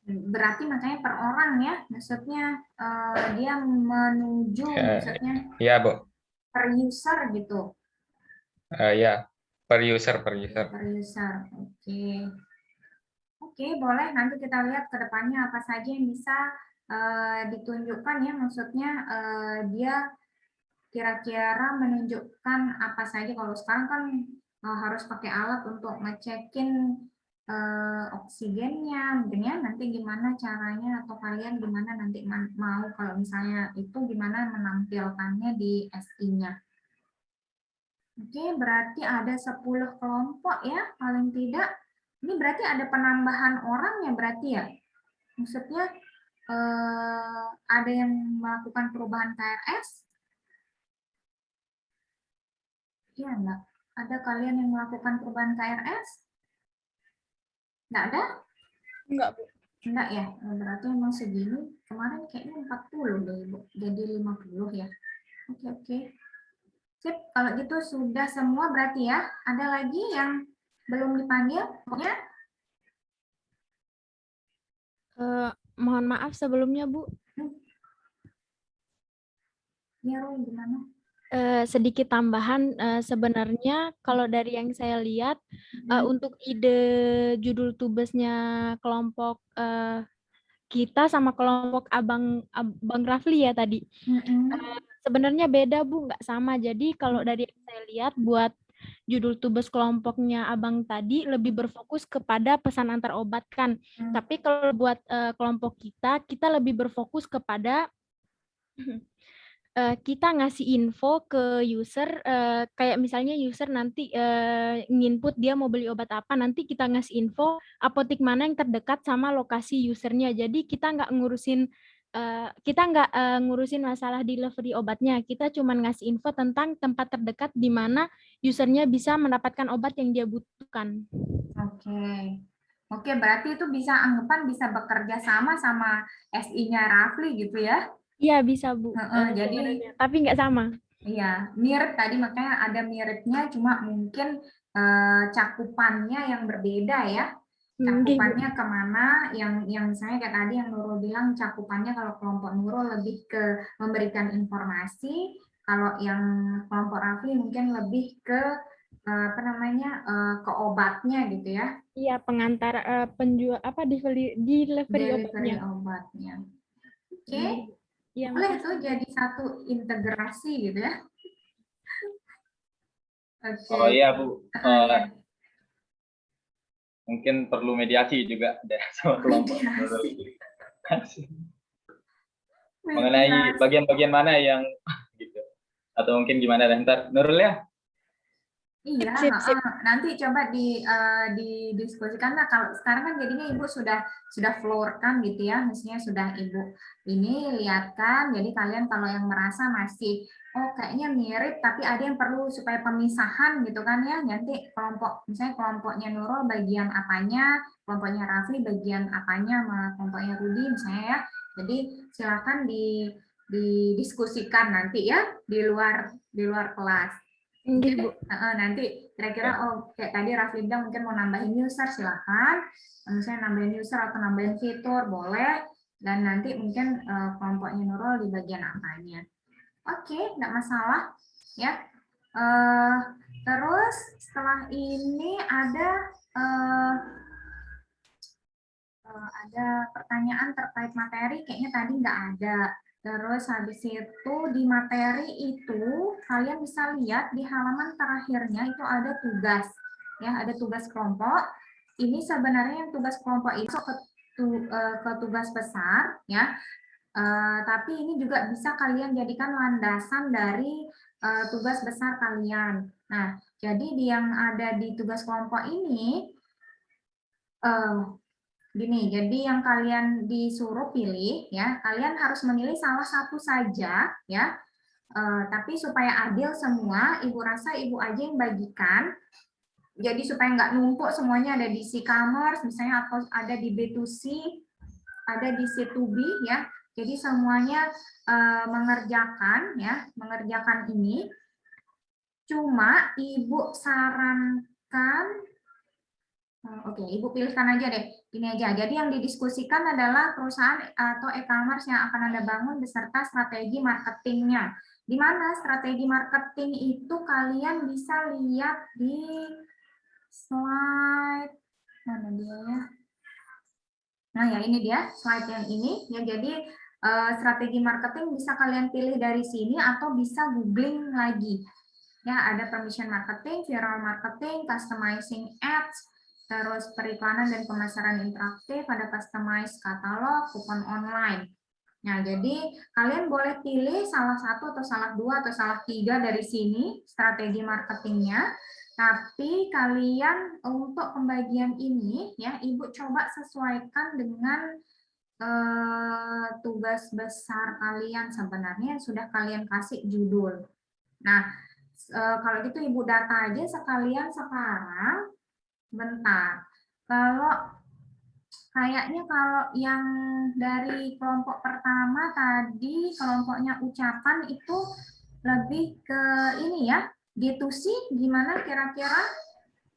Berarti makanya per orang ya, maksudnya dia menuju maksudnya Iya Bu. per user gitu. Ya, per user. Per user, oke, boleh. Nanti kita lihat ke depannya apa saja yang bisa ditunjukkan ya, maksudnya dia kira-kira menunjukkan apa saja. Kalau sekarang kan harus pakai alat untuk ngecekin oksigennya, mungkin ya. Nanti gimana caranya atau kalian gimana nanti mau kalau misalnya itu gimana menampilkannya di SI-nya. Oke, berarti ada 10 kelompok ya, paling tidak. Ini berarti ada penambahan orang ya berarti ya. Maksudnya ada yang melakukan perubahan KRS? Iya enggak? Ada kalian yang melakukan perubahan KRS? Enggak ada? Enggak, Bu. Enggak ya? Berarti memang segini. Kemarin kayaknya 40 deh, Bu. Jadi 50 ya. Oke. Sip, kalau gitu sudah semua berarti ya. Ada lagi yang belum dipanggil? Ya? Mohon maaf sebelumnya, Bu. Ya, Roy, gimana? Sedikit tambahan, sebenarnya kalau dari yang saya lihat, untuk ide judul tubesnya kelompok kita sama kelompok Abang Rafli ya tadi, sebenarnya beda Bu, nggak sama. Jadi kalau dari yang saya lihat buat judul tubes kelompoknya Abang tadi lebih berfokus kepada pesan antar obat kan. Tapi kalau buat kelompok kita lebih berfokus kepada kita ngasih info ke user, kayak misalnya user nanti nginput dia mau beli obat apa, nanti kita ngasih info apotek mana yang terdekat sama lokasi usernya. Jadi kita nggak ngurusin masalah delivery obatnya, kita cuma ngasih info tentang tempat terdekat di mana usernya bisa mendapatkan obat yang dia butuhkan. Oke, berarti itu bisa anggapan bisa bekerja sama SI-nya Rafli gitu ya? Iya bisa Bu. Jadi tapi nggak sama. Iya, mirip tadi, makanya ada miripnya, cuma mungkin cakupannya yang berbeda ya. Cakupannya kemana, yang saya kayak tadi yang Nurul bilang, cakupannya kalau kelompok Nurul lebih ke memberikan informasi, kalau yang kelompok Rafli mungkin lebih ke apa namanya, ke obatnya gitu ya. Iya, pengantar penjual apa delivery obatnya. Oke. Iya, Boleh itu jadi satu integrasi gitu ya. Oke. Oh iya Bu, Ya. mungkin perlu mediasi juga deh sama kelompok mengenai bagian-bagian mana yang gitu, atau mungkin gimana deh ntar Nurul ya. Iya, nanti coba didiskusikan. Nah, kalau sekarang kan jadinya Ibu sudah floor-kan gitu ya, mestinya sudah Ibu ini lihatkan. Jadi kalian kalau yang merasa masih kayaknya mirip tapi ada yang perlu supaya pemisahan gitu kan ya, nanti kelompok misalnya kelompoknya Nurul bagian apanya, kelompoknya Rafli bagian apanya, sama kelompoknya Rudi misalnya ya. Jadi silakan didiskusikan nanti ya di luar kelas. Nanti kira-kira kayak tadi Rafli bilang mungkin mau nambahin user, silahkan. Misalnya nambahin user atau nambahin fitur boleh, dan nanti mungkin kelompoknya Nurul di bagian apanya. Oke, nggak masalah ya. Terus setelah ini ada pertanyaan terkait materi, kayaknya tadi nggak ada. Terus habis itu di materi itu kalian bisa lihat di halaman terakhirnya itu ada tugas, ya ada tugas kelompok. Ini sebenarnya yang tugas kelompok itu ke tugas besar, ya. Tapi ini juga bisa kalian jadikan landasan dari tugas besar kalian. Nah, jadi yang ada di tugas kelompok ini gini, jadi yang kalian disuruh pilih ya, kalian harus memilih salah satu saja ya. Tapi supaya adil semua, Ibu rasa Ibu aja yang bagikan. Jadi supaya nggak numpuk semuanya ada di C-commerce misalnya, atau ada di B2C, ada di C2B ya. Jadi semuanya mengerjakan ini. Cuma Ibu sarankan, oke, Ibu pilihkan aja deh. Ini aja. Jadi yang didiskusikan adalah perusahaan atau e-commerce yang akan Anda bangun beserta strategi marketingnya. Di mana strategi marketing itu kalian bisa lihat di slide mana dia ya? Nah ya ini dia slide yang ini ya. Jadi strategi marketing bisa kalian pilih dari sini atau bisa googling lagi. Ya ada permission marketing, viral marketing, customizing ads, terus periklanan dan pemasaran interaktif, ada customize katalog, kupon online. Nah, jadi kalian boleh pilih salah satu atau salah dua atau salah tiga dari sini strategi marketingnya. Tapi kalian untuk pembagian ini ya, Ibu coba sesuaikan dengan tugas besar kalian sebenarnya yang sudah kalian kasih judul. Nah, kalau gitu Ibu data aja sekalian sekarang. Bentar, kayaknya kalau yang dari kelompok pertama tadi, kelompoknya ucapan itu lebih ke ini ya, G2C gimana kira-kira?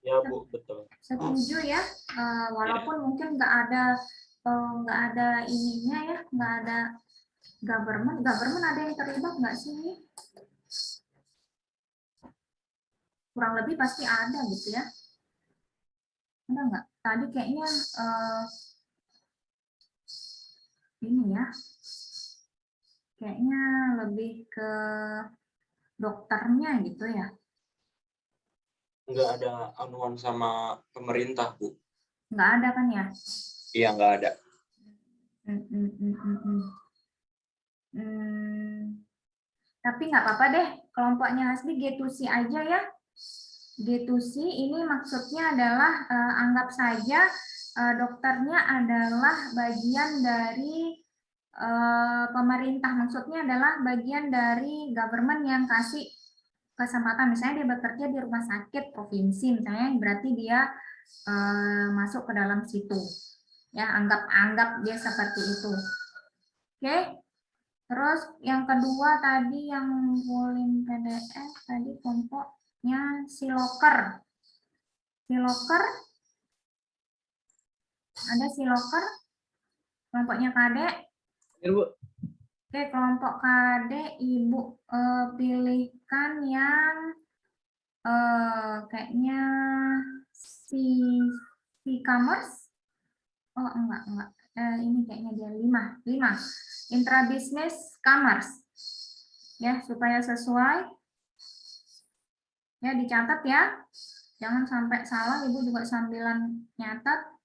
Ya Bu, betul. Setuju ya, walaupun mungkin nggak ada ininya ya, nggak ada government ada yang terlibat nggak sih? Kurang lebih pasti ada gitu ya. Ada nggak? Tadi kayaknya ini ya, kayaknya lebih ke dokternya gitu ya. Nggak ada anuan sama pemerintah, Bu. Nggak ada kan ya? Iya, nggak ada. Tapi nggak apa-apa deh, kelompoknya Hasbi G2C aja ya. G2C ini maksudnya adalah anggap saja dokternya adalah bagian dari pemerintah, maksudnya adalah bagian dari government yang kasih kesempatan, misalnya dia bekerja di rumah sakit provinsi misalnya, berarti dia masuk ke dalam situ ya, anggap dia seperti itu. Oke. Terus yang kedua tadi yang ngumpulin PDF tadi kelompoknya Siloker. Siloker, ada Siloker, kelompoknya Kadek. Oke, kelompok Kadek Ibu pilihkan yang kayaknya commerce. Oh enggak. Ini kayaknya dia 5. Intrabusiness commerce. Ya, supaya sesuai. Ya, dicatat ya. Jangan sampai salah, Ibu juga sambilan nyatat.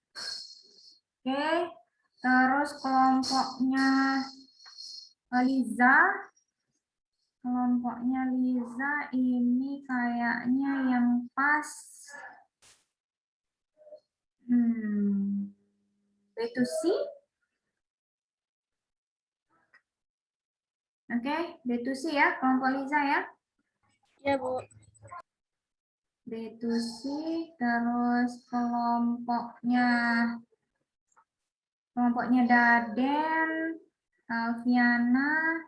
Oke. Terus kelompoknya Liza. Kelompoknya Liza ini kayaknya yang pas. B2C. Oke, B2C ya, kelompok Liza ya. Ya, Bu. B2C, terus kelompoknya Daden, Alfiana,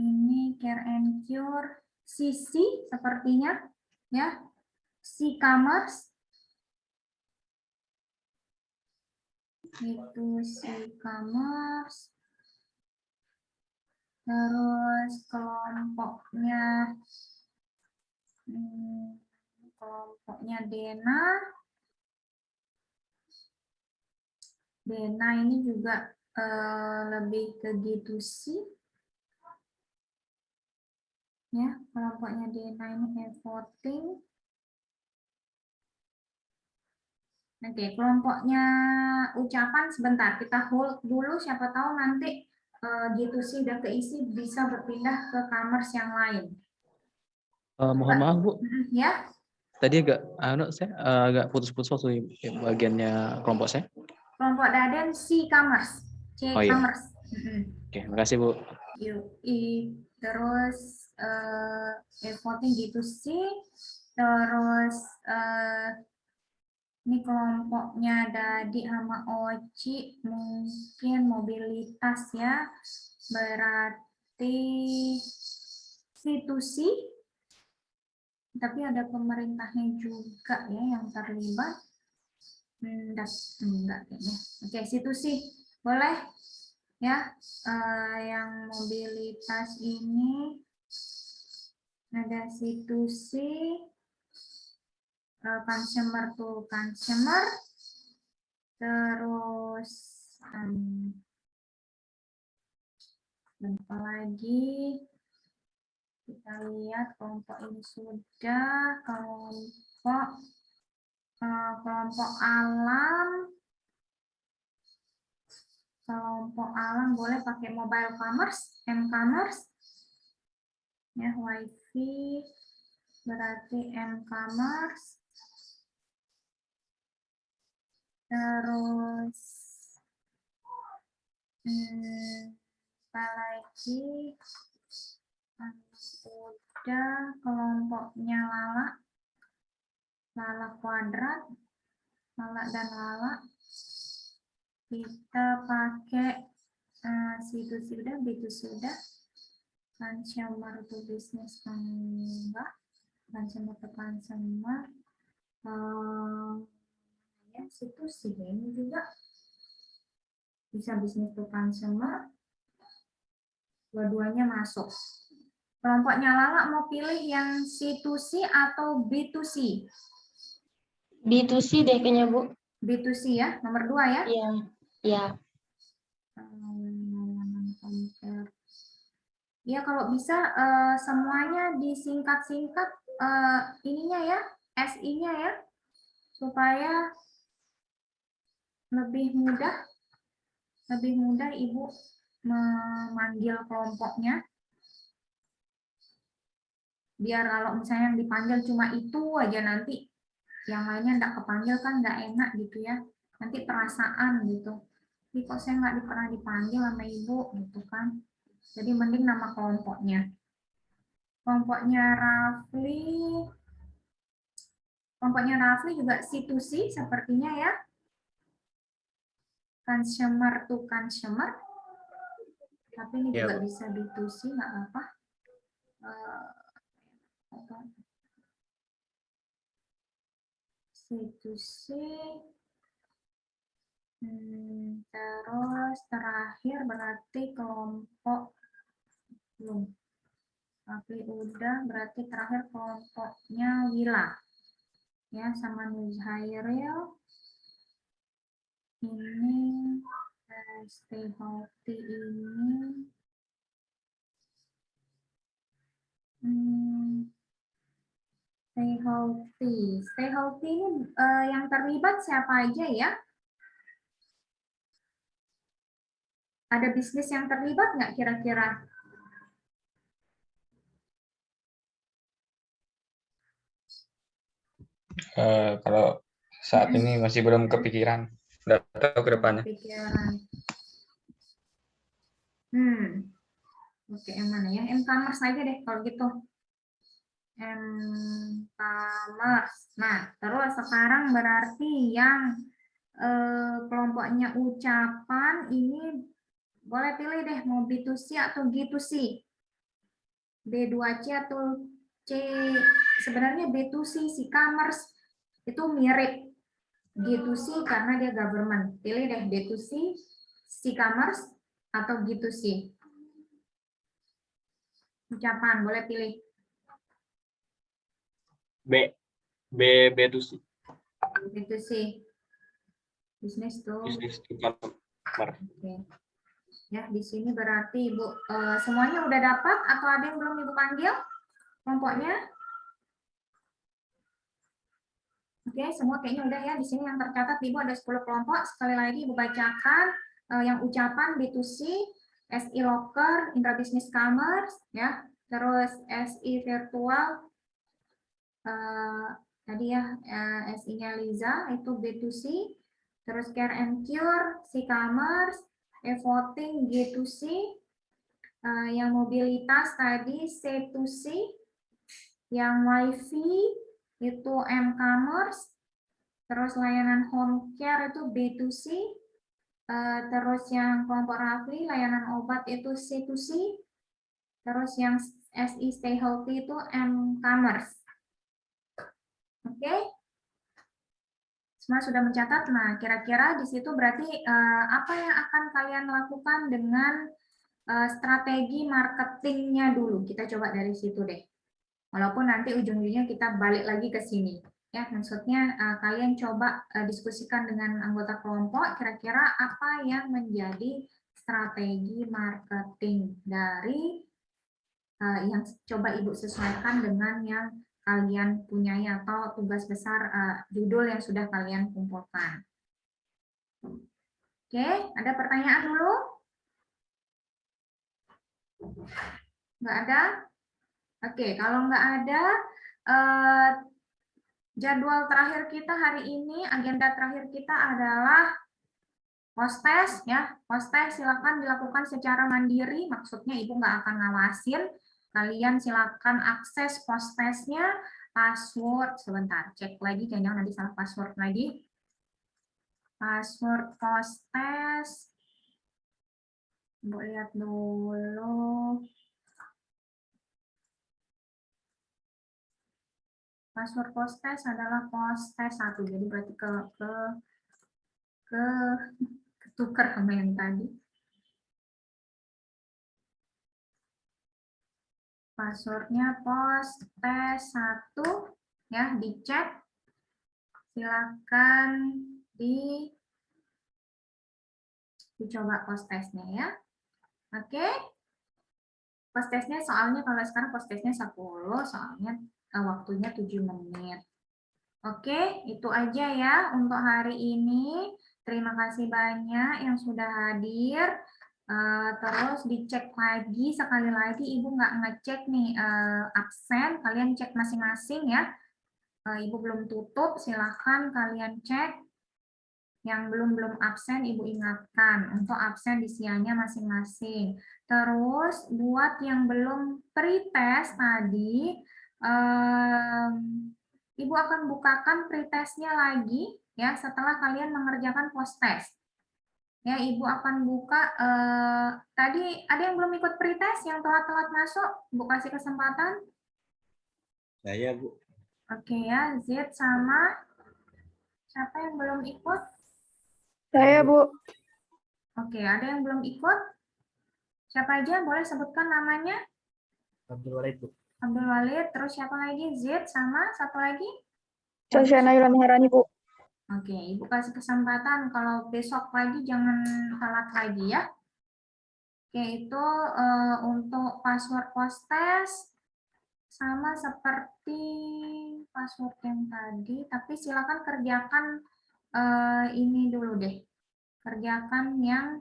ini Care and Cure, Sisi sepertinya ya, C-commerce. Itu C-commerce. Terus kelompoknya Dena. Dena ini juga lebih ke B2C. Ya, kelompoknya Dena ini voting. Oke, kelompoknya ucapan sebentar, kita hold dulu, siapa tahu nanti B2C udah keisi bisa berpindah ke commerce yang lain. Mohon maaf Bu, Ya. tadi saya agak putus-putus waktu bagiannya kelompok saya. Kelompok Daden C-commerce, C-commerce. Oke, makasih Bu. Yuk, terus voting B2C, terus ini kelompoknya Dadi sama Oci, mungkin mobilitas ya, berarti C2C, tapi ada pemerintahnya juga ya yang terlibat. Enggak kayaknya. Oke, C2C boleh ya. Yang mobilitas ini ada C2C. Consumer to consumer, terus apa lagi, kita lihat kelompok ini sudah, kelompok alam boleh pakai mobile commerce, m-commerce ya, wifi berarti m-commerce. Terus apa lagi, udah kelompoknya Lala kuadrat, Lala dan Lala, kita pakai C2C sudah, B2C sudah, consumer to business enggak, consumer to consumer, ya C2C ini juga bisa bisnis to consumer, dua-duanya masuk. Kelompoknya Lala mau pilih yang C2C atau B2C? B2C deh kayaknya Bu. B2C ya, nomor 2 ya? Iya. Iya. Ya kalau bisa semuanya disingkat-singkat ininya ya, SI-nya ya, supaya lebih mudah Ibu memanggil kelompoknya. Biar kalau misalnya yang dipanggil cuma itu aja, nanti yang lainnya enggak kepanggil kan enggak enak gitu ya. Nanti perasaan gitu. Jadi kok saya enggak pernah dipanggil sama Ibu gitu kan. Jadi mending nama kelompoknya. Kelompoknya Rafli juga C2C sepertinya ya. Consumer to consumer. Tapi ini Iya, juga Bu. bisa B2C, nggak apa-apa. C2C. Terus terakhir berarti kelompok belum. Tapi udah berarti terakhir kelompoknya Wila. Ya, sama Nuzhairil. Ini Stay Healthy ini. Stay Healthy. Stay Healthy ini yang terlibat siapa aja ya? Ada bisnis yang terlibat nggak kira-kira? Kalau saat ini masih belum kepikiran. Udah tahu ke depannya. Kepikiran. Oke, yang mana ya? M-commerce aja deh kalau gitu. M-commerce. Nah, terus sekarang berarti yang kelompoknya ucapan ini boleh pilih deh mau B2C atau G2C. B2C atau C. Sebenarnya B2C, e-commerce itu mirip. G2C karena dia government. Pilih deh B2C, e-commerce atau G2C. Ucapan boleh pilih. B2C. B2C. Business to customer. Oke. Ya, di sini berarti Ibu semuanya udah dapat atau ada yang belum Ibu panggil kelompoknya? Oke, semua kayaknya udah ya. Di sini yang tercatat Ibu ada 10 kelompok. Sekali lagi Ibu bacakan yang ucapan B2C, SI Locker, Intrabusiness Commerce, ya. Terus SI Virtual, tadi ya SI-nya Liza itu B2C. Terus Care and Cure, C-Commerce, e-voting G2C, yang mobilitas tadi C2C, yang WiFi itu M-Commerce, terus layanan home care itu B2C, terus yang kelompok Rafli, layanan obat itu C2C, terus yang SI Stay Healthy itu M-Commerce. Oke? Semua sudah mencatat. Nah, kira-kira di situ berarti apa yang akan kalian lakukan dengan strategi marketingnya dulu. Kita coba dari situ deh. Walaupun nanti ujung-ujungnya kita balik lagi ke sini. Ya, maksudnya kalian coba diskusikan dengan anggota kelompok. Kira-kira apa yang menjadi strategi marketing dari yang coba Ibu sesuaikan dengan yang kalian punyai atau tugas besar judul yang sudah kalian kumpulkan. Oke, ada pertanyaan dulu? Nggak ada? Oke, kalau nggak ada, jadwal terakhir kita hari ini, agenda terakhir kita adalah post-test. Ya, post-test silakan dilakukan secara mandiri, maksudnya Ibu nggak akan ngawasin. Kalian silakan akses post-testnya, password, sebentar, cek lagi, jangan nanti salah password lagi. Password post-test, Ibu lihat dulu. Password post-test adalah post-test 1, jadi berarti ketukar sama yang tadi. Passwordnya post-test 1, ya, dicek. Silakan dicoba post-testnya ya. Oke. Post-testnya soalnya kalau sekarang post-testnya 10, soalnya waktunya 7 menit. Oke, itu aja ya untuk hari ini. Terima kasih banyak yang sudah hadir. Terus dicek lagi, sekali lagi Ibu nggak ngecek nih absen, kalian cek masing-masing ya. Ibu belum tutup, silahkan kalian cek. Yang belum absen Ibu ingatkan untuk absen di siangnya masing-masing. Terus buat yang belum pretest tadi, Ibu akan bukakan pretestnya lagi ya setelah kalian mengerjakan post-test. Ya, Ibu akan buka. Tadi ada yang belum ikut pretest, yang telat-telat masuk, Bu kasih kesempatan. Saya, Bu. Oke ya, Z sama siapa yang belum ikut? Saya, Bu. Oke, ada yang belum ikut? Siapa aja? Boleh sebutkan namanya? Abdul Walid, Bu. Abdul Walid, terus siapa lagi? Z sama satu lagi? Sosiana Yulan Maharani, Bu. Oke, Ibu kasih kesempatan. Kalau besok lagi jangan telat lagi ya. Oke, itu untuk password post-test sama seperti password yang tadi, tapi silakan kerjakan ini dulu deh. Kerjakan yang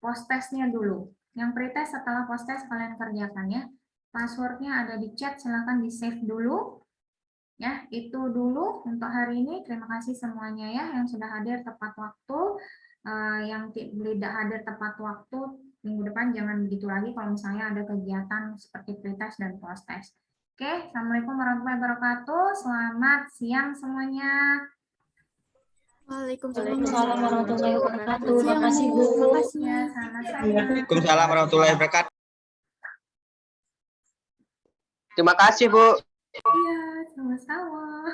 post-testnya dulu. Yang pretest setelah post-test kalian kerjakan ya. Passwordnya ada di chat, silakan di-save dulu. Ya, itu dulu untuk hari ini. Terima kasih semuanya ya yang sudah hadir tepat waktu. Yang tidak hadir tepat waktu, minggu depan jangan begitu lagi kalau misalnya ada kegiatan seperti pretest dan post-test. Oke, Assalamualaikum warahmatullahi wabarakatuh. Selamat siang semuanya. Waalaikumsalam warahmatullahi wabarakatuh. Makasih, Bu. Ya, sama-sama. Waalaikumsalam warahmatullahi wabarakatuh. Terima kasih, Bu. Iya, sama-sama.